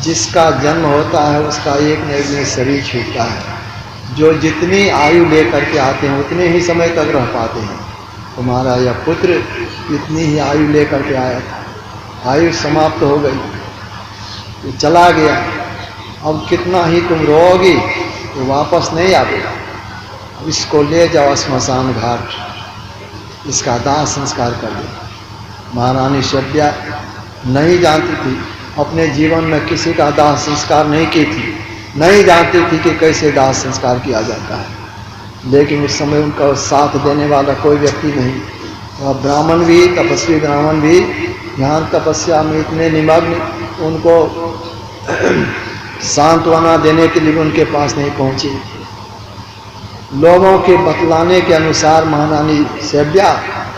जिसका जन्म होता है उसका एक न एक दिन शरीर छूटता है। जो जितनी आयु लेकर के आते हैं उतने ही समय तक रह पाते हैं। तुम्हारा यह पुत्र इतनी ही आयु लेकर के आया था, आयु समाप्त हो गई, ये चला गया। अब कितना ही तुम रोओगी तो वापस नहीं आएगा। इसको ले जाओ श्मशान घाट, इसका दाह संस्कार कर दो। महारानी सैब्या नहीं जानती थी, अपने जीवन में किसी का दाह संस्कार नहीं की थी, नहीं जानती थी कि कैसे दाह संस्कार किया जाता है। लेकिन उस समय उनका साथ देने वाला कोई व्यक्ति नहीं। वह ब्राह्मण भी, तपस्वी ब्राह्मण भी ध्यान तपस्या में इतने निमग्न, उनको सांत्वना देने के लिए उनके पास नहीं पहुंची। लोगों के बतलाने के अनुसार महारानी सैब्या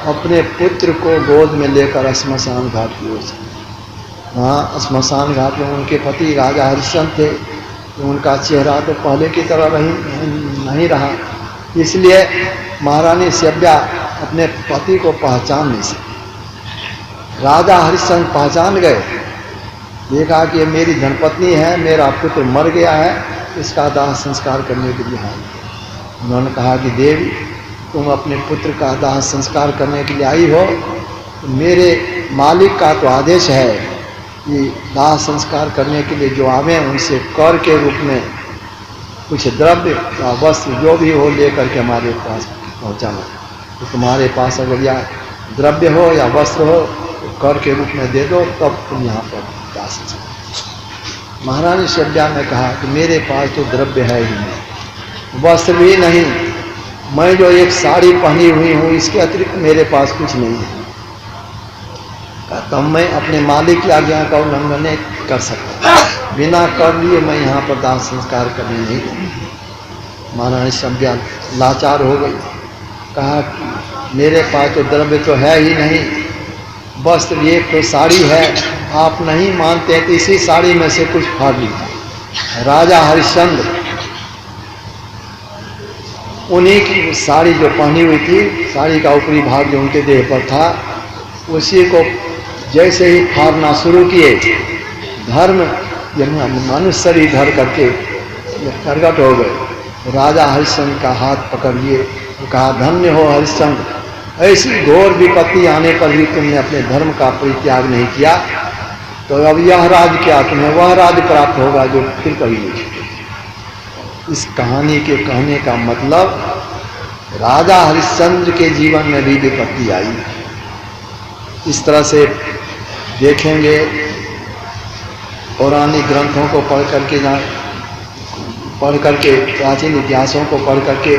अपने पुत्र को गोद में लेकर श्मशान घाट की ओर चली। वहाँ श्मशान घाट में उनके पति राजा हरिश्चंद्र थे, तो उनका चेहरा तो पहले की तरह नहीं रहा, इसलिए महारानी सैब्या अपने पति को पहचान नहीं सकी। राजा हरिश्चंद्र पहचान गए, देखा कि ये मेरी धर्मपत्नी है, मेरा पुत्र मर गया है, इसका दाह संस्कार करने के लिए आई। उन्होंने कहा कि देवी तुम अपने पुत्र का दाह संस्कार करने के लिए आई हो, तो मेरे मालिक का तो आदेश है कि दाह संस्कार करने के लिए जो आवे उनसे कर के रूप में कुछ द्रव्य या वस्त्र जो भी हो लेकर के हमारे पास पहुँचाना। तो तुम्हारे पास अगर या द्रव्य हो या वस्त्र हो तो कर के रूप में दे दो, तब तुम यहाँ पर दाह संस्कार। महारानी सैब्या ने कहा कि मेरे पास तो द्रव्य है ही नहीं, वस्त्र भी नहीं, मैं जो एक साड़ी पहनी हुई हूँ इसके अतिरिक्त मेरे पास कुछ नहीं है। तब मैं अपने मालिक की आज्ञा का उल्लंघन नहीं कर सकता, बिना कर लिए मैं यहाँ पर दाह संस्कार करने नहीं दूँगी। महारानी सैब्या लाचार हो गई, कहा कि मेरे पास तो द्रव्य तो है ही नहीं, वस्त्र, एक तो साड़ी है, आप नहीं मानते तो इसी साड़ी में से कुछ फाड़ लीजिए। राजा हरिश्चंद्र उन्हीं की साड़ी जो पहनी हुई थी, साड़ी का ऊपरी भाग जो उनके देह पर था, उसी को जैसे ही फाड़ना शुरू किए, धर्म मनुष्य शरीर धर करके प्रकट हो गए। राजा हरिश्चंद्र का हाथ पकड़ लिए और कहा, धन्य हो हरिश्चंद्र, ऐसी घोर विपत्ति आने पर भी तुमने अपने धर्म का परित्याग नहीं किया, तो अब यह राज क्या, तुम्हें वह राज प्राप्त होगा जो फिर कभी नहीं छूटेगा। इस कहानी के कहने का मतलब, राजा हरिश्चंद्र के जीवन में भी विपत्ति आई। इस तरह से देखेंगे, पौराणिक ग्रंथों को पढ़ करके प्राचीन इतिहासों को पढ़ करके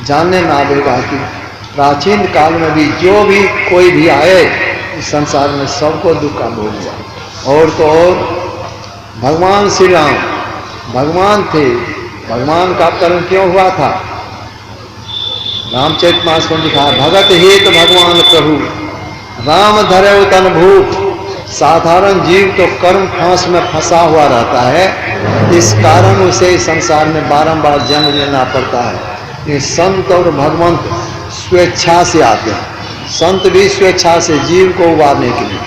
जानने में आवेगा कि प्राचीन काल में भी जो भी कोई भी आए इस संसार में सबको दुख का भोग हुआ। और तो और भगवान श्री राम भगवान थे, भगवान का अवतरण क्यों हुआ था? रामचरितमानस में लिखा है, भगत हेत भगवान प्रभु राम धरे तन भूप। साधारण जीव तो कर्म फांस में फंसा हुआ रहता है, इस कारण उसे इस संसार में बारंबार जन्म लेना पड़ता है। ये संत और भगवंत स्वेच्छा से आते हैं। संत भी स्वेच्छा से जीव को उबारने के लिए,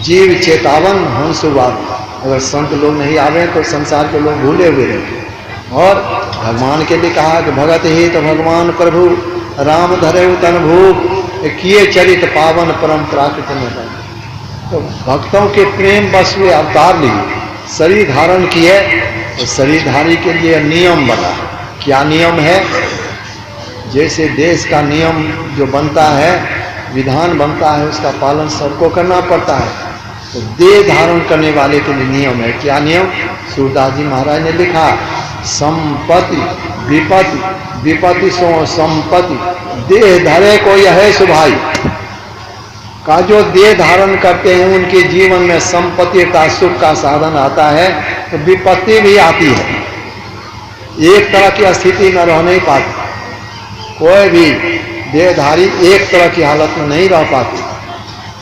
जीव चेतावन हंस उबार। अगर संत लोग नहीं आवे तो संसार के लोग भूले हुए रहते। और भगवान के लिए कहा कि भगत ही तो भगवान प्रभु राम धरे तन भूप, किए चरित पावन परम प्राकृत में। तो भक्तों के प्रेम बस वे अवतार लिए, शरीर धारण किए, तो शरीरधारी के लिए नियम बना। क्या नियम है? जैसे देश का नियम जो बनता है, विधान बनता है, उसका पालन सबको करना पड़ता है। तो देह धारण करने वाले के लिए नियम है। क्या नियम? सूरदास जी महाराज ने लिखा, संपत्ति विपत्ति विपत्ति सो संपत्ति, देह धरे को यह है सुभाई। का जो देह धारण करते हैं उनके जीवन में संपत्ति का सुख का साधन आता है, तो विपत्ति भी आती है। एक तरह की स्थिति में रह नहीं पाती, कोई भी देहधारी एक तरह की हालत में नहीं रह पाती।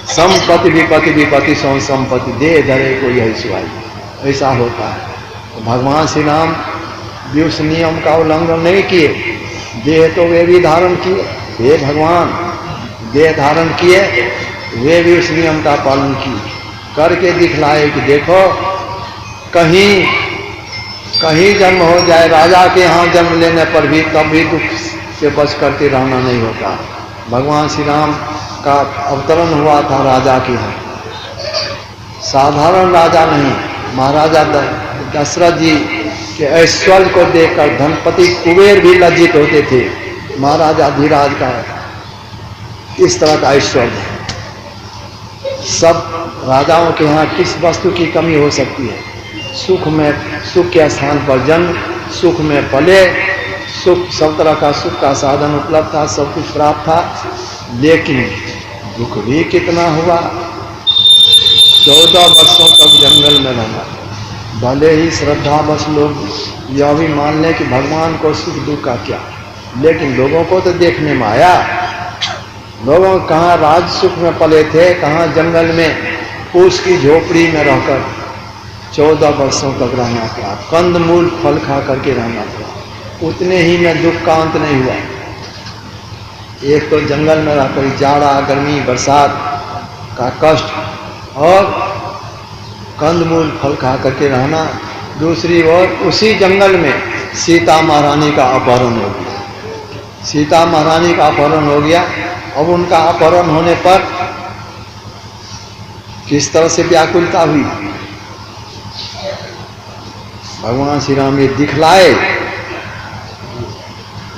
संपत्ति विपत्ति विपत्ति सो संपत्ति, देह धरे को यही सुहाई, ऐसा होता है। तो भगवान श्री राम भी उस नियम का उल्लंघन नहीं किए। देह तो वे भी धारण किए, हे भगवान देह धारण किए, वे भी उस नियम का पालन किए, करके दिखलाए कि देखो कहीं कहीं जन्म हो जाए, राजा के यहाँ जन्म लेने पर भी तब भी दुख से बच करके रहना नहीं होता। भगवान श्री राम का अवतरण हुआ था राजा के यहाँ, साधारण राजा नहीं, महाराजा दशरथ जी के ऐश्वर्य को देखकर धनपति कुबेर भी लज्जित होते थे। महाराजा धीराज का इस तरह का ऐश्वर्य है। सब राजाओं के यहाँ किस वस्तु की कमी हो सकती है? सुख में, सुख के स्थान पर जन्म, सुख में पले, सुख, सब तरह का सुख का साधन उपलब्ध था, सब कुछ प्राप्त था, लेकिन दुख भी कितना हुआ। 14 वर्षों तक जंगल में रहना। भले ही श्रद्धावश लोग यह भी मान लें कि भगवान को सुख दुख का क्या, लेकिन लोगों को तो देखने में आया, लोगों कहाँ राज सुख में पले थे, कहाँ जंगल में फूस की झोपड़ी में रहकर 14 वर्षों तक रहना पड़ा, कंदमूल फल खा करके रहना पड़ा। उतने ही में दुख का अंत नहीं हुआ। एक तो जंगल में रहकर जाड़ा गर्मी बरसात का कष्ट और कंदमूल फल खा करके रहना, दूसरी ओर उसी जंगल में सीता महारानी का अपहरण हो गया। सीता महारानी का अपहरण हो गया। अब उनका अपहरण होने पर किस तरह से व्याकुलता हुई। भगवान श्री राम ये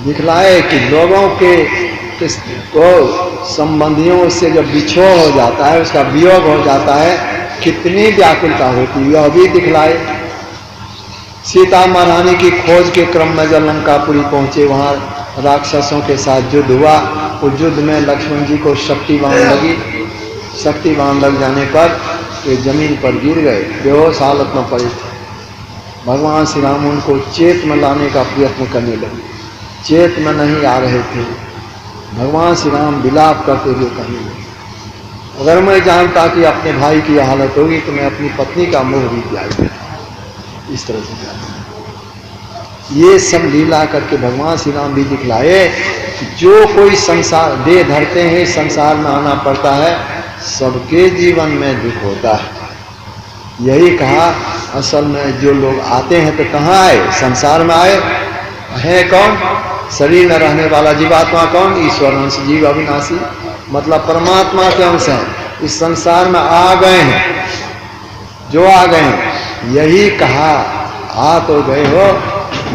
दिखलाए कि लोगों के संबंधियों से जब बिछोह हो जाता है, उसका वियोग हो जाता है, कितनी व्याकुलता होती है, यह भी दिखलाए। सीता महारानी की खोज के क्रम में जब लंकापुरी पहुंचे, वहां राक्षसों के साथ युद्ध हुआ। उस युद्ध में लक्ष्मण जी को शक्ति बाण लगी। शक्ति बाण लग जाने पर वे जमीन पर गिर गए, बेहोश हालत में पड़े थे। भगवान श्री राम उनको चेत में लाने का प्रयत्न करने लगे, चेत में नहीं आ रहे थे। भगवान श्री राम विलाप करते हुए कहने लगे, अगर मैं जानता कि अपने भाई की हालत होगी तो मैं अपनी पत्नी का मुंह भी त्याग देता। इस तरह से जानता। ये सब लीला करके भगवान श्री राम भी दिखलाए कि जो कोई संसार देह धरते हैं, संसार में आना पड़ता है, सबके जीवन में दुख होता है। यही कहा असल में जो लोग आते हैं तो कहाँ आए? संसार में आए हैं। कौन? शरीर में रहने वाला जीवात्मा कौन? ईश्वर अंश जीव अविनाशी, मतलब परमात्मा के अंश है। इस संसार में आ गए हैं, जो आ गए हैं। यही कहा आ तो गए हो,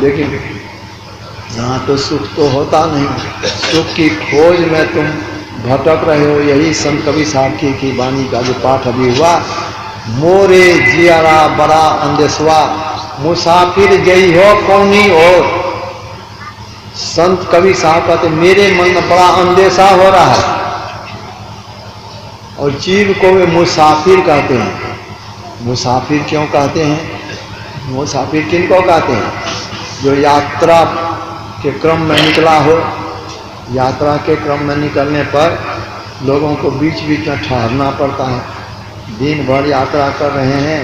लेकिन यहाँ तो सुख तो होता नहीं। सुख की खोज में तुम भटक रहे हो। यही संत कवि साहब की वाणी का जो पाठ अभी हुआ, मोरे जियारा बड़ा अंदेशवा, मुसाफिर जई हो कौनी और। संत कवि साहब कहते मेरे मन में बड़ा अंदेशा हो रहा है। और जीव को वे मुसाफिर कहते हैं। मुसाफिर क्यों कहते हैं? मुसाफिर किनको कहते हैं? जो यात्रा के क्रम में निकला हो। यात्रा के क्रम में निकलने पर लोगों को बीच बीच में ठहरना पड़ता है। दिन भर यात्रा कर रहे हैं,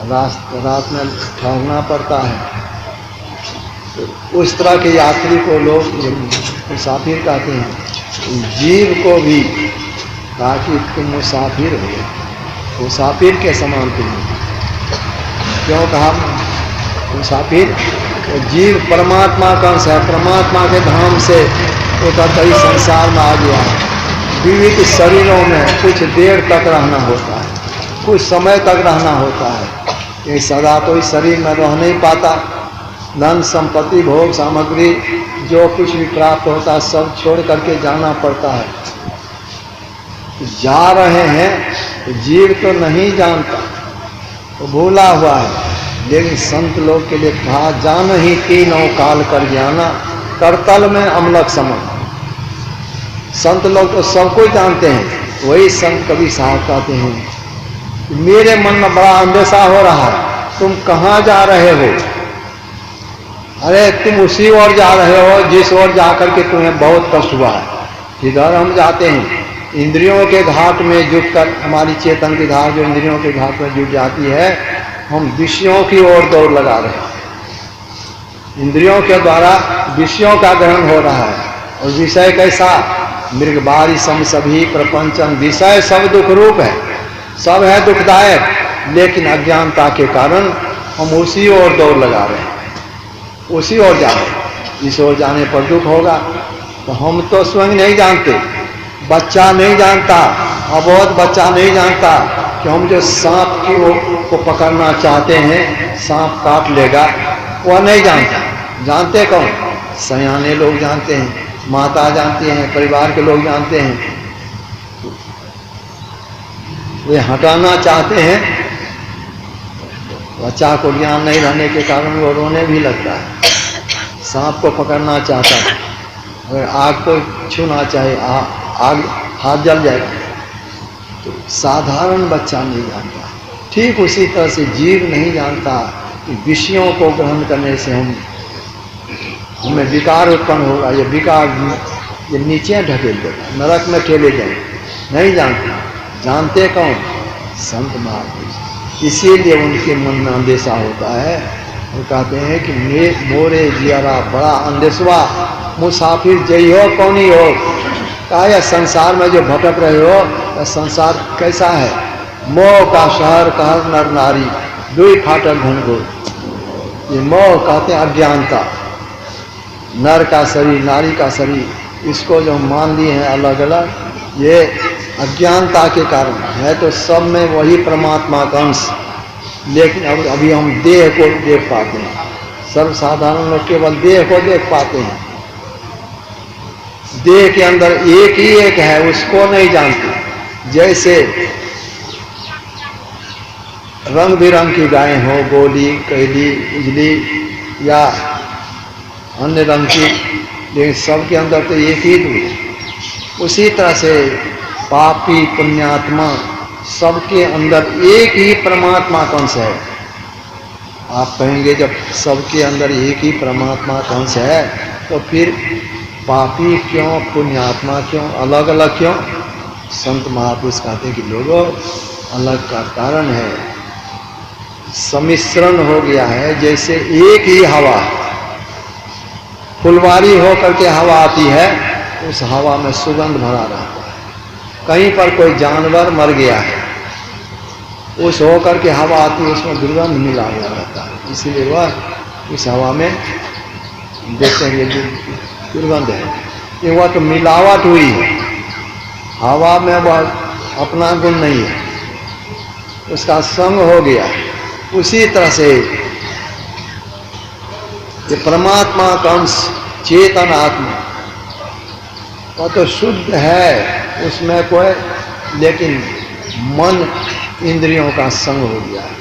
रात में ठहरना पड़ता है। तो उस तरह के यात्री को लोग मुसाफिर कहते हैं। जीव को भी कहा कि तुम मुसाफिर हो, मुसाफिर के समान तुम। क्यों कहा मुसाफिर? तो जीव परमात्मा का अंश है। परमात्मा के धाम से उतर ही संसार में आ गया। विविध शरीरों में कुछ देर तक रहना होता है, कुछ समय तक रहना होता है। ये सदा तो इस शरीर में रह नहीं पाता। धन संपत्ति भोग सामग्री जो कुछ भी प्राप्त होता है सब छोड़ करके जाना पड़ता है। जा रहे हैं तो जीव तो नहीं जानता, तो भूला हुआ है। लेकिन संत लोग के लिए कहा जान ही तीनों काल कर ज्ञाना, करतल में अमलक समान। संत लोग तो सबको जानते हैं। वही संत कवि साहब कहते हैं मेरे मन में बड़ा अंदेशा हो रहा है, तुम कहाँ जा रहे हो? अरे तुम उसी ओर जा रहे हो जिस ओर जाकर के तुम्हें बहुत कष्ट हुआ है। किधर हम जाते हैं? इंद्रियों के घाट में जुटकर, हमारी चेतन की धार जो इंद्रियों के घाट में जुट जाती है, हम विषयों की ओर दौड़ लगा रहे हैं। इंद्रियों के द्वारा विषयों का ग्रहण हो रहा है। और विषय कैसा? मृग बारी सम सभी प्रपंचम। विषय सब दुख रूप है, सब है दुखदायक, लेकिन अज्ञानता के कारण हम उसी ओर दौड़ लगा रहे हैं, उसी ओर जा रहे हैं। इस ओर जाने पर दुख होगा। तो हम तो स्वयं नहीं जानते, बच्चा नहीं जानता, अबोध बच्चा नहीं जानता कि हम जो सांप को पकड़ना चाहते हैं सांप काट लेगा, वह नहीं जानता। जानते कौन? सयाने लोग जानते हैं, माता जानती हैं, परिवार के लोग जानते हैं। वे हटाना चाहते हैं। बच्चा को ज्ञान नहीं रहने के कारण वो रोने भी लगता है। सांप को पकड़ना चाहता है, अगर आग को छूना चाहे आग हाथ जल जाएगा। तो साधारण बच्चा नहीं जानता। ठीक उसी तरह से जीव नहीं जानता कि विषयों को ग्रहण करने से हमें विकार उत्पन्न होगा। ये विकार ये नीचे ढकेल देगा, नरक में ठेले जाए। नहीं जानते। जानते कौन? संत महापुरुष। इसीलिए उनके मन में अंदेशा होता है। वो कहते हैं कि मोरे जियारा बड़ा अंदेशवा, मुसाफिर जई हो कौनी हो। कहा यह संसार में जो भटक रहे हो, यह संसार कैसा है? मोह का शहर कहर नर नारी, दुई फाटक घनघोर। ये मोह कहते हैं अज्ञानता। नर का शरीर, नारी का शरीर, इसको जो मान लिए हैं अलग अलग, ये अज्ञानता के कारण है। तो सब में वही परमात्मा का अंश, लेकिन अब अभी हम देह को देख पाते हैं। सर्वसाधारण लोग केवल देह को देख पाते हैं। देह के अंदर एक ही एक है, उसको नहीं जानते। जैसे रंग बिरंग की गायें हो, गोली, कैली, उजली या अन्य रंग की, लेकिन सबके अंदर तो एक ही दूध। उसी तरह से पापी पुण्यात्मा सबके अंदर एक ही परमात्मा का अंश है। आप कहेंगे जब सबके अंदर एक ही परमात्मा का अंश है तो फिर पापी क्यों, पुण्यात्मा क्यों, अलग अलग क्यों? संत महापुरुष कहते हैं कि लोगों अलग का कारण है, सम्मिश्रण हो गया है। जैसे एक ही हवा फुलवारी हो करके हवा आती है, उस हवा में सुगंध भरा रहता है। कहीं पर कोई जानवर मर गया है, उस होकर के हवा आती है, उसमें दुर्गंध मिला हुआ रहता है, इसलिए वह उस हवा में देखते हैं ये दुर्गंध है। ये वह तो मिलावट हुई है, हवा में वह अपना गुण नहीं है, उसका संग हो गया। उसी तरह से ये परमात्मा का अंश चेतन आत्मा वह तो शुद्ध है, उसमें कोई, लेकिन मन इंद्रियों का संग हो गया है।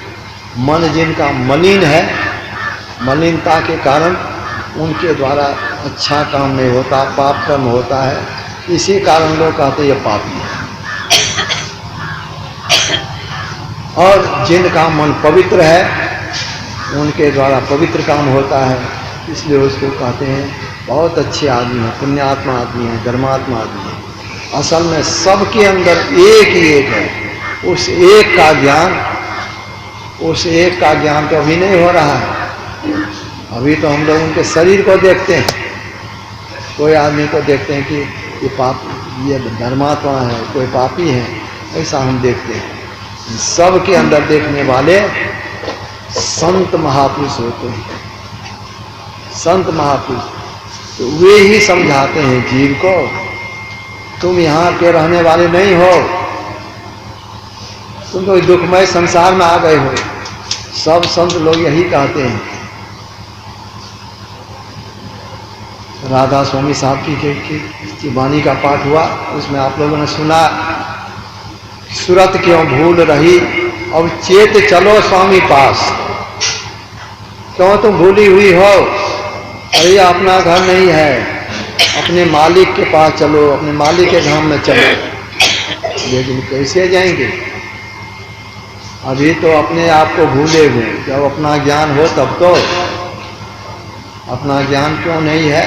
मन जिनका मलिन है, मलिनता के कारण उनके द्वारा अच्छा काम नहीं होता, पाप कर्म होता है। इसी कारण लोग कहते ये पापी है। और जिनका मन पवित्र है, उनके द्वारा पवित्र काम होता है, इसलिए उसको कहते हैं बहुत अच्छे आदमी है, पुण्यात्मा आदमी है, धर्मात्मा आदमी है। असल में सबके अंदर एक ही एक है, उस एक का ज्ञान, उस एक का ज्ञान तो अभी नहीं हो रहा है। अभी तो हम लोग उनके शरीर को देखते हैं, कोई आदमी को देखते हैं कि ये पाप, ये धर्मात्मा है, कोई पापी है, ऐसा हम देखते हैं। सबके अंदर देखने वाले संत महापुरुष होते हैं। संत महापुरुष तो वे ही समझाते हैं जीव को, तुम यहाँ के रहने वाले नहीं हो, तुम तो दुखमय संसार में आ गए हो। सब संत लोग यही कहते हैं। राधा स्वामी साहब की वाणी का पाठ हुआ, उसमें आप लोगों ने सुना, सूरत क्यों भूल रही, अब चेत चलो स्वामी पास। क्यों तुम भूली हुई हो? अरे अपना घर नहीं है, अपने मालिक के पास चलो, अपने मालिक के धाम में चलो। लेकिन कैसे जाएंगे? अभी तो अपने आप को भूले हुए, जब अपना ज्ञान हो तब तो। अपना ज्ञान क्यों नहीं है?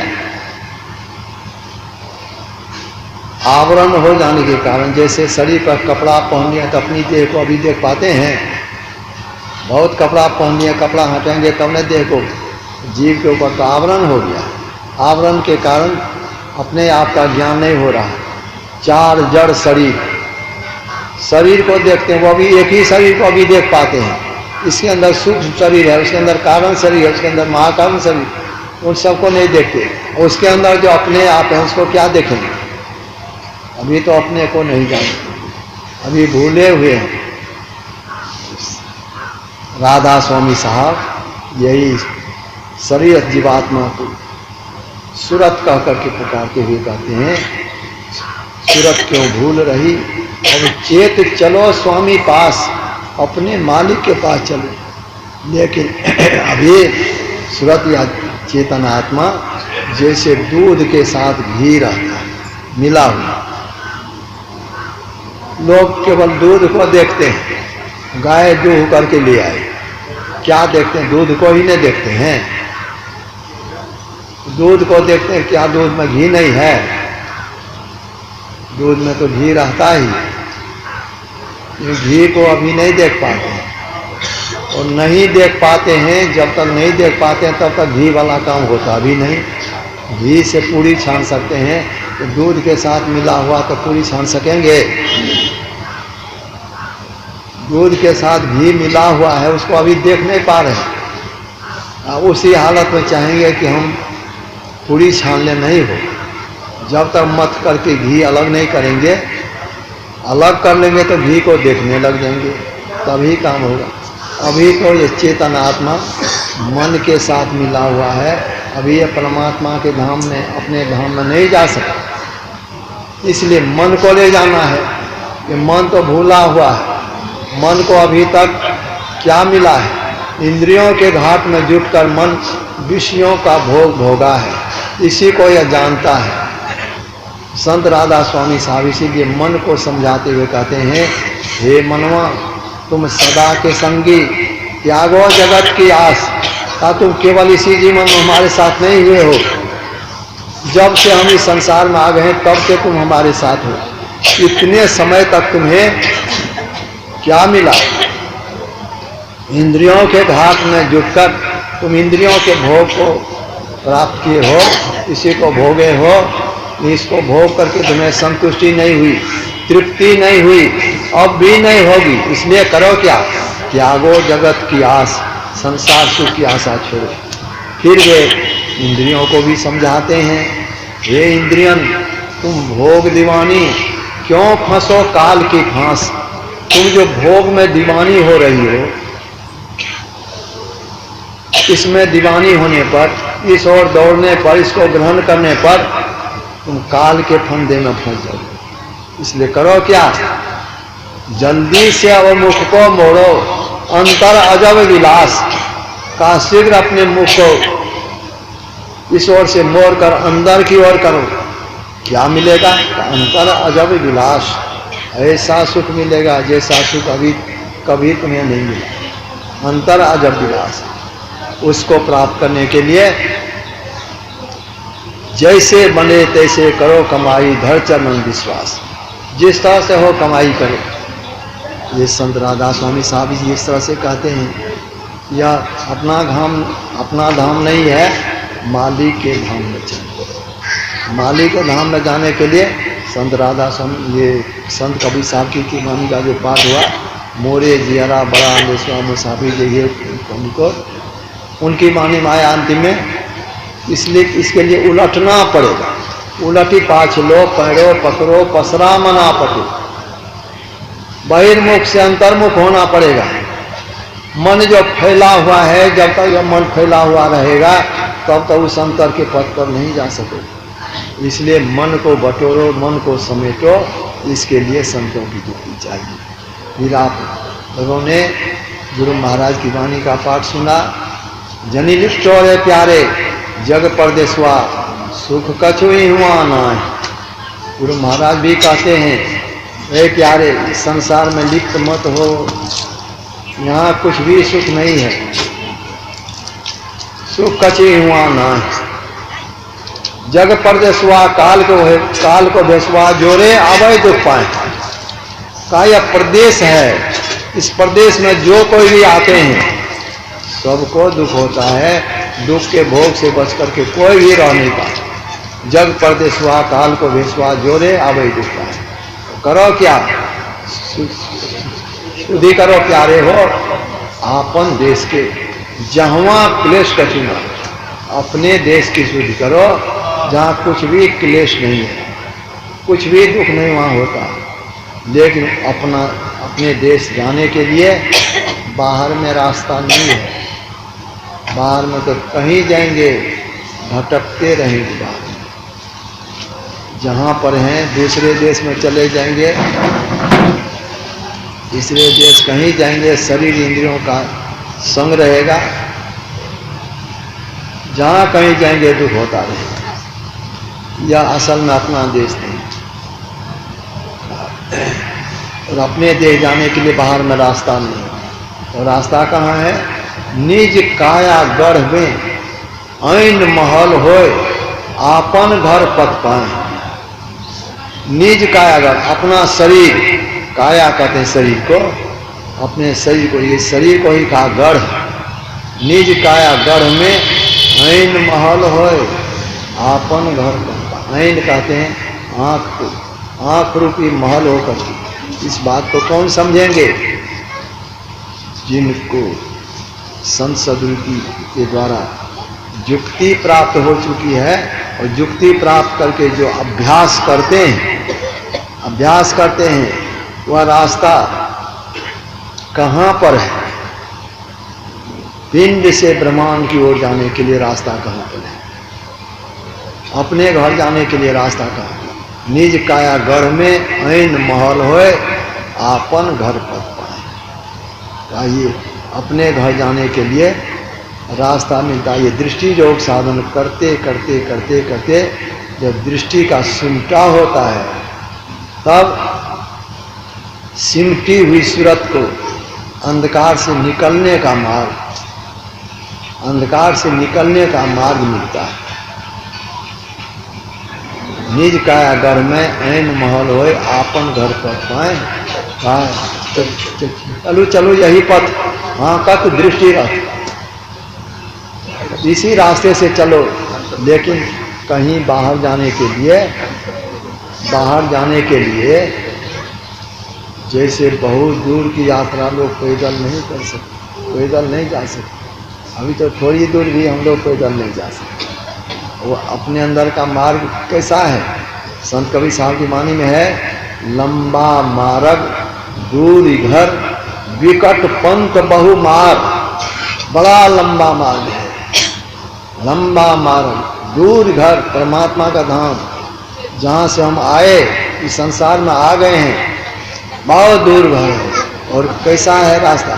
आवरण हो जाने के कारण, जैसे शरीर पर कपड़ा पहन लिया तो अपनी देह को अभी देख पाते हैं। बहुत कपड़ा पहन लिया, कपड़ा हटाएंगे तब न देह को, जीव के ऊपर तो आवरण हो गया। आवरण के कारण अपने आप का ज्ञान नहीं हो रहा। चार जड़ शरीर, शरीर को देखते हैं, वो भी एक ही शरीर को अभी देख पाते हैं। इसके अंदर सूक्ष्म शरीर है, उसके अंदर कारण शरीर है, उसके अंदर महाकारण शरीर, उन सबको नहीं देखते। उसके अंदर जो अपने आप है उसको क्या देखेंगे? अभी तो अपने को नहीं जानते, अभी भूले हुए हैं। राधा स्वामी साहब यही शरीर जीवात्मा को सूरत कह करके पुकारते हुए कहते हैं, सूरत क्यों भूल रही, अब चेत चलो स्वामी पास, अपने मालिक के पास चलो। लेकिन अभी सूरत या चेतन आत्मा जैसे दूध के साथ घी रहता है मिला हुआ। लोग केवल दूध को देखते हैं, गाय दूह करके ले आए, क्या देखते हैं? दूध को ही नहीं देखते हैं। दूध को देखते हैं, क्या दूध में घी नहीं है? दूध में तो घी रहता ही, घी को अभी नहीं देख पाते हैं। और नहीं देख पाते हैं, जब तक नहीं देख पाते हैं तब तक घी वाला काम होता भी नहीं। घी से पूरी छान सकते हैं, तो दूध के साथ मिला हुआ तो पूरी छान सकेंगे? दूध के साथ घी मिला हुआ है, उसको अभी देख नहीं पा रहे। उसी हालत में चाहेंगे कि हम पूरी छान ले, नहीं हो। जब तक मथ करके घी अलग नहीं करेंगे, अलग कर लेंगे तो घी को देखने लग जाएंगे, तभी काम होगा। अभी तो ये चेतन आत्मा मन के साथ मिला हुआ है, अभी ये परमात्मा के धाम में, अपने धाम में नहीं जा सकता। इसलिए मन को ले जाना है। ये मन तो भूला हुआ है, मन को अभी तक क्या मिला है? इंद्रियों के घाट में जुटकर मन विषयों का भोग भोगा है, इसी को यह जानता है। संत राधा स्वामी साहब इसीलिए मन को समझाते हुए कहते हैं, हे मनवा तुम सदा के संगी, त्यागो जगत की आस। का तुम केवल इसी जीवन में हमारे साथ नहीं हुए हो, जब से हम इस संसार में आ गए तब से तुम हमारे साथ हो। इतने समय तक तुम्हें क्या मिला? इंद्रियों के घाट में जुटकर तुम इंद्रियों के भोग को प्राप्त किए हो, इसी को भोगे हो। इसको भोग करके तुम्हें संतुष्टि नहीं हुई, तृप्ति नहीं हुई, अब भी नहीं होगी। इसलिए करो क्या? त्यागो जगत की आस, संसार सुख की आशा छोड़ो। फिर वे इंद्रियों को भी समझाते हैं, हे इंद्रियन, तुम भोग दीवानी क्यों फंसो काल की फांस? तुम जो भोग में दीवानी हो रही हो, इसमें दीवानी होने पर, इस ओर दौड़ने पर, इसको ग्रहण करने पर तुम काल के फंदे में फंस जाओ। इसलिए करो क्या? जल्दी से अवमुख को मोड़ो, अंतर अजब विलास का शीघ्र अपने मुख को इस ओर से मोड़ कर अंदर की ओर करो। क्या मिलेगा? अंतर अजब विलास, ऐसा सुख मिलेगा जैसा सुख अभी कभी तुम्हें नहीं मिला। अंतर अजब विलास, उसको प्राप्त करने के लिए जैसे बने तैसे करो कमाई, धर चरण विश्वास। जिस तरह से हो कमाई करो। ये संत राधा स्वामी साहब जी इस तरह से कहते हैं, यह अपना धाम नहीं है, मालिक के धाम में चलो। मालिक के धाम में जाने के लिए संत राधा स्वामी, ये संत कबीर साहब की वाणी का जो पाठ हुआ, मोरे जियरा बड़ा स्वामी साहब जी, उनको उनकी वाणी माया अंतिम में, इसलिए इसके लिए उलटना पड़ेगा। उलटी पाछ लो, पैरो पकड़ो, पसरा मना पटो। बहिर्मुख से अंतर्मुख होना पड़ेगा। मन जो फैला हुआ है, जब तक यह मन फैला हुआ रहेगा तब तक उस अंतर के पथ पर नहीं जा सकेगा। इसलिए मन को बटोरो, मन को समेटो, इसके लिए संतों की जुक्ति चाहिए। फिर आप लोगों ने गुरु महाराज की वाणी का पाठ सुना, जनी लिप्टोरे प्यारे जग परदेसवा, सुख कछु ही हुआ ना। गुरु महाराज भी कहते हैं, ए प्यारे, संसार में लिप्त मत हो, यहाँ कुछ भी सुख नहीं है, सुख कछु ही हुआ ना। जग परदेसवा, काल को भेसवा, जोरे आवे दुख पाए। का यह प्रदेश है, इस प्रदेश में जो कोई भी आते हैं सबको दुख होता है। दुख के भोग से बच करके कोई भी रह नहीं पाता। जग परदेसवा, काल को भेसवा, जोरे आवे दुख पाए। करो क्या? शुद्धि करो प्यारे हो आपन देश के, जहाँ क्लेश कछु ना। अपने देश की शुद्धि करो जहाँ कुछ भी क्लेश नहीं है, कुछ भी दुख नहीं वहाँ होता। लेकिन अपने देश जाने के लिए बाहर में रास्ता नहीं है। बाहर में तो कहीं जाएंगे, भटकते रहेंगे। बाहर जहाँ पर हैं, दूसरे देश में चले जाएंगे, तीसरे देश कहीं जाएंगे, शरीर इंद्रियों का संग रहेगा। जहाँ कहीं जाएंगे दुख होता रहेगा। यह असल में अपना देश नहीं। और अपने देश जाने के लिए बाहर में रास्ता नहीं। और रास्ता कहाँ है? निज काया गढ़ में ऐन महल होए, आपन घर पत पाए। निज काया गढ़, अपना शरीर, काया कहते हैं शरीर को, अपने शरीर को, ये शरीर को ही कहा गढ़। निज काया गढ़ में ऐन महल होए, आपन घर पत पाए। ऐन कहते हैं आँख को, आँख रूपी महल होकर। इस बात को कौन समझेंगे? जिनको संत सद्गुरु के द्वारा युक्ति प्राप्त हो चुकी है, और युक्ति प्राप्त करके जो अभ्यास करते हैं, वह रास्ता कहाँ पर है? पिंड से ब्रह्मांड की ओर जाने के लिए रास्ता कहाँ पर है? अपने घर जाने के लिए रास्ता कहाँ? निज काया गढ़ में ऐन महल होए, आपन घर पत पाए। आइए, अपने घर जाने के लिए रास्ता मिलता है। ये दृष्टि योग साधन करते करते करते करते जब दृष्टि का सिमटा होता है, तब सिमटी हुई सूरत को अंधकार से निकलने का मार्ग मिलता है। निज काया घर में ऐन महल होए आपन घर पर पाए। चलो चलो यही पथ, हाँ कत दृष्टि रथ, इसी रास्ते से चलो। लेकिन कहीं बाहर जाने के लिए जैसे बहुत दूर की यात्रा लोग पैदल नहीं कर सकते, पैदल नहीं जा सकते। अभी तो थोड़ी दूर भी हम लोग पैदल नहीं जा सकते। वो अपने अंदर का मार्ग कैसा है? संत कबीर साहब की वाणी में है, लंबा मार्ग दूर घर विकट पंथ बहु मार्ग। बड़ा लंबा मार्ग है, लंबा मार्ग, दूर घर, परमात्मा का धाम जहाँ से हम आए, इस संसार में आ गए हैं, बहुत दूर घर है। और कैसा है रास्ता?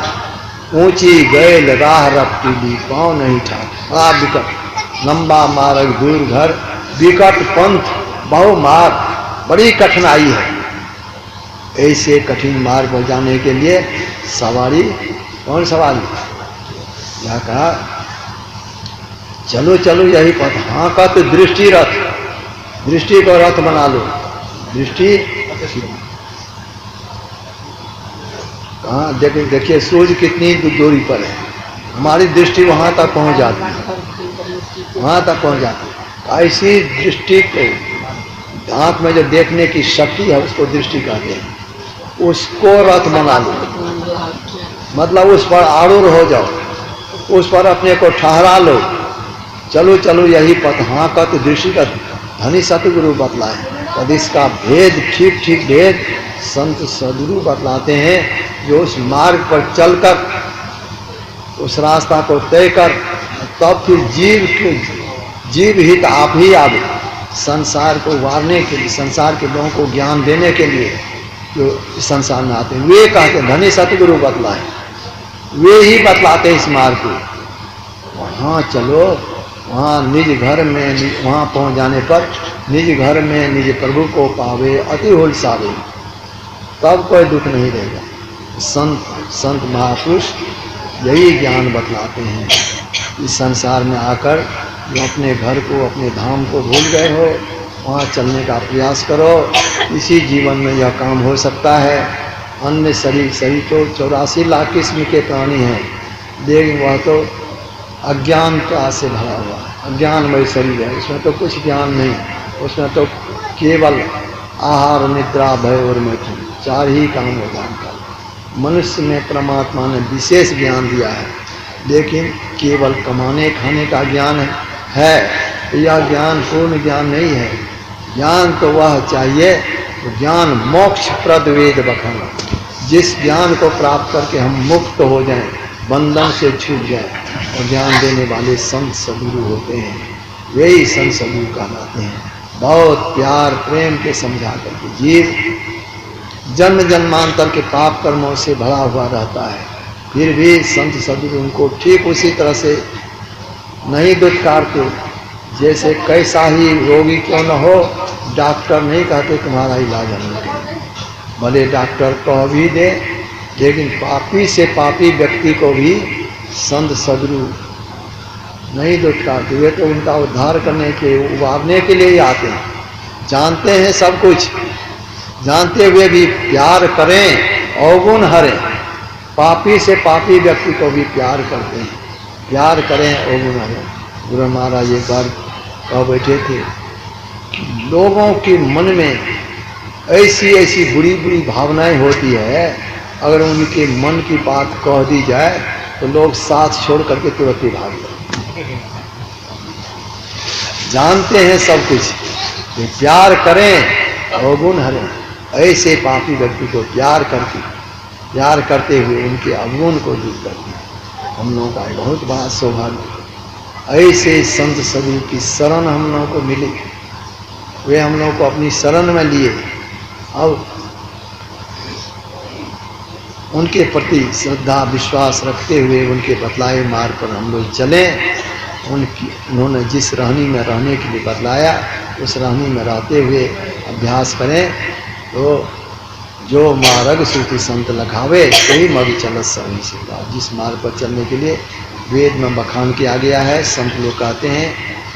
ऊंची गैल राह रपटीली पाँव नहीं ठा, बड़ा विकट लंबा मार्ग दूर घर विकट पंथ बहु मार्ग, बड़ी कठिनाई है। ऐसे कठिन मार्ग पर जाने के लिए सवारी, कौन सवारी? यह कहा चलो चलो यही पथ, हाँ का तो दृष्टि रथ, दृष्टि को रथ बना लो। दृष्टि कहाँ? देखिए सूर्य कितनी दूरी पर है, हमारी दृष्टि वहाँ तक पहुँच जाती है, वहाँ तक पहुँच जाती है। ऐसी दृष्टि को, आँख में जो देखने की शक्ति है उसको दृष्टि कहते हैं, उसको रथ बना लो। मतलब उस पर आरूढ़ हो जाओ, उस पर अपने को ठहरा लो। चलो चलो यही पथ, हाँ का तो दृष्टि का धनी सतगुरु बतलाए। तब इसका भेद, ठीक ठीक भेद संत सदगुरु बतलाते हैं, जो उस मार्ग पर चलकर उस रास्ता को तय कर, तब फिर जीव हित आप ही आवे, संसार को वारने के लिए, संसार के लोगों को ज्ञान देने के लिए जो इस संसार में आते हैं, वे कहते हैं धनी सतगुरु बतलाए, वे ही बतलाते इस मार्ग को। वहाँ चलो, वहाँ निज घर में, वहाँ पहुँच जाने पर निज घर में निज प्रभु को पावे अति होलसावे, तब कोई दुख नहीं रहेगा। संत महापुरुष यही ज्ञान बतलाते हैं। इस संसार में आकर जो अपने घर को, अपने धाम को भूल गए हो, वहाँ चलने का प्रयास करो। इसी जीवन में यह काम हो सकता है। अन्य शरीर तो 84 लाख किस्म के प्राणी हैं, लेकिन वह तो अज्ञानता से भरा हुआ है, अज्ञानमय शरीर है, उसमें तो कुछ ज्ञान नहीं, उसमें तो केवल आहार, निद्रा, भय और मैथुन, 4 ही काम हो जानता है। मनुष्य में परमात्मा ने विशेष ज्ञान दिया है, लेकिन केवल कमाने खाने का ज्ञान है, तो यह ज्ञान पूर्ण ज्ञान नहीं है। ज्ञान तो वह चाहिए, तो ज्ञान मोक्ष प्रद वेद बखाना, जिस ज्ञान को प्राप्त करके हम मुक्त हो जाएं, बंधन से छूट जाएं, और ज्ञान देने वाले संत सदगुरु होते हैं, वही संत सदगुरु कहलाते हैं। बहुत प्यार प्रेम के समझा करके जीव जन्म जन्मांतर के पाप कर्मों से भरा हुआ रहता है, फिर भी संत सदगुरु उनको ठीक उसी तरह से नहीं दुत्कारते। जैसे कैसा ही रोगी क्यों न हो, डॉक्टर नहीं कहते तुम्हारा इलाज हम करेंगे, भले डॉक्टर कह भी दे, लेकिन पापी से पापी व्यक्ति को भी संत सदगुरु नहीं दुत्कारते। वे तो उनका उद्धार करने के, उबारने के लिए ही आते हैं, जानते हैं सब कुछ, जानते हुए भी प्यार करें, अवगुण हरें। पापी से पापी व्यक्ति को भी प्यार करते हैं, प्यार करें, अवगुण हरें। गुरु महाराज एक बार कह बैठे थे, लोगों के मन में ऐसी ऐसी बुरी बुरी भावनाएं होती है, अगर उनके मन की बात कह दी जाए तो लोग साथ छोड़ करके तुरंत ही भाग जाते। जानते हैं सब कुछ, प्यार करें, अवगुण हरें। ऐसे पापी व्यक्ति को प्यार करते हुए उनके अवगुण को दूर करते हैं। हम लोगों का बहुत बड़ा सौभाग्य, ऐसे संत सदगुरु की शरण हम लोगों को मिली, वे हम लोगों को अपनी शरण में लिए, और उनके प्रति श्रद्धा विश्वास रखते हुए उनके बतलाए मार्ग पर हम लोग चलें। उन्होंने जिस रहनी में रहने के लिए बतलाया, उस रहनी में रहते हुए अभ्यास करें, तो जो मार्ग श्रुति संत लखावे, वही मग चलत सही से। जिस मार्ग पर चलने के लिए वेद में बखान किया गया है। संत लोग कहते हैं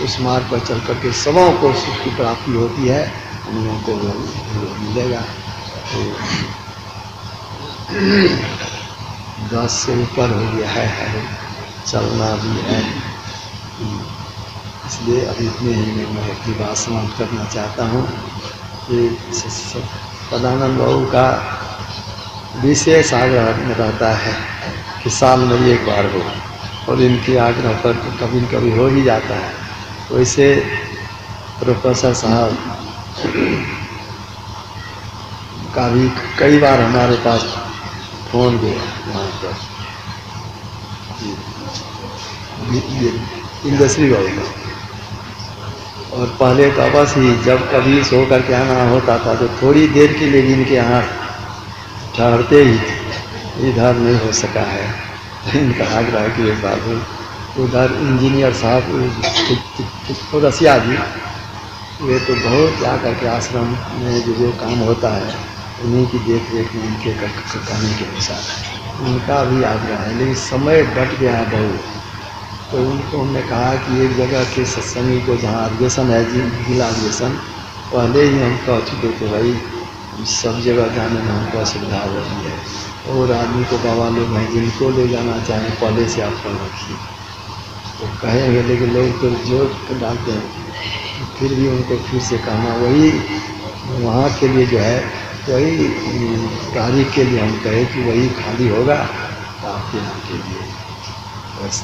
उस मार्ग पर चल करके सबों को सुख की प्राप्ति होती है, हम लोगों को वो मिलेगा। तो 10 से ऊपर हो गया है, चलना भी है, इसलिए अभी इतने ही में मैं अपनी बात समाप्त करना चाहता हूँ कि सदानंद बाबू का विशेष आग्रह रहता है कि साल में एक बार हो, और इनकी आग्रह पर तो कभी कभी हो ही जाता है। वैसे प्रोफेसर साहब का भी कई बार हमारे पास फोन गया वहाँ पर, इंडस्ट्री बाबू का, और पहले तो बस ही जब कभी सो करके आना होता था तो थोड़ी देर के लिए इनके यहाँ ठहरते ही थे, इधर नहीं हो सका है। इनका आग्रह कि एक बार हो। उधर इंजीनियर साहब रसिया जी, वे तो बहुत जा करके आश्रम में जो काम होता है उन्हीं की देख रेख में उनके कहने के अनुसार उनका भी आग्रह है, लेकिन समय बट गया है बहुत। तो उनको हमने कहा कि एक जगह के सत्संगी को जहाँ अधिवेशन है, जिला अधिवेशन, पहले ही हम कह चुके थे भाई सब जगह जाने में हमको असुविधा हो रही है, और आदमी को बाबा लोग हैं जिनको ले जाना चाहें पहले से आप कर रखिए। तो कहेंगे, लेकिन लोग तो जोर डालते हैं, फिर भी उनको फिर से कहना वही वहाँ के लिए जो है वही तारीख के लिए हम कहे कि वही खाली होगा आपके यहाँ के लिए। बस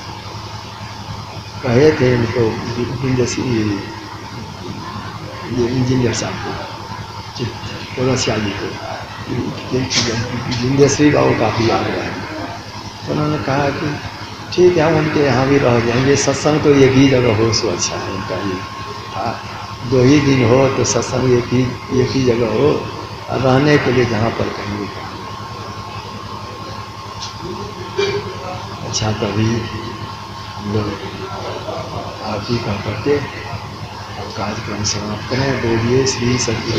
कहे थे इनको ये इंजीनियर साहब को रसिया जी को जिंदेश्वरी बाबू काफ़ी आ रहा है। तो उन्होंने कहा कि ठीक है हम उनके यहाँ भी रह जाएंगे, सत्संग तो एक ही जगह हो सो अच्छा है। उनका ये था 2 ही दिन हो तो सत्संग एक ही जगह हो, और रहने के लिए जहाँ पर कहेंगे। अच्छा तभी हम लोग आप ही कह करके कार्यक्रम समाप्त करें। बोलिए श्री सत्य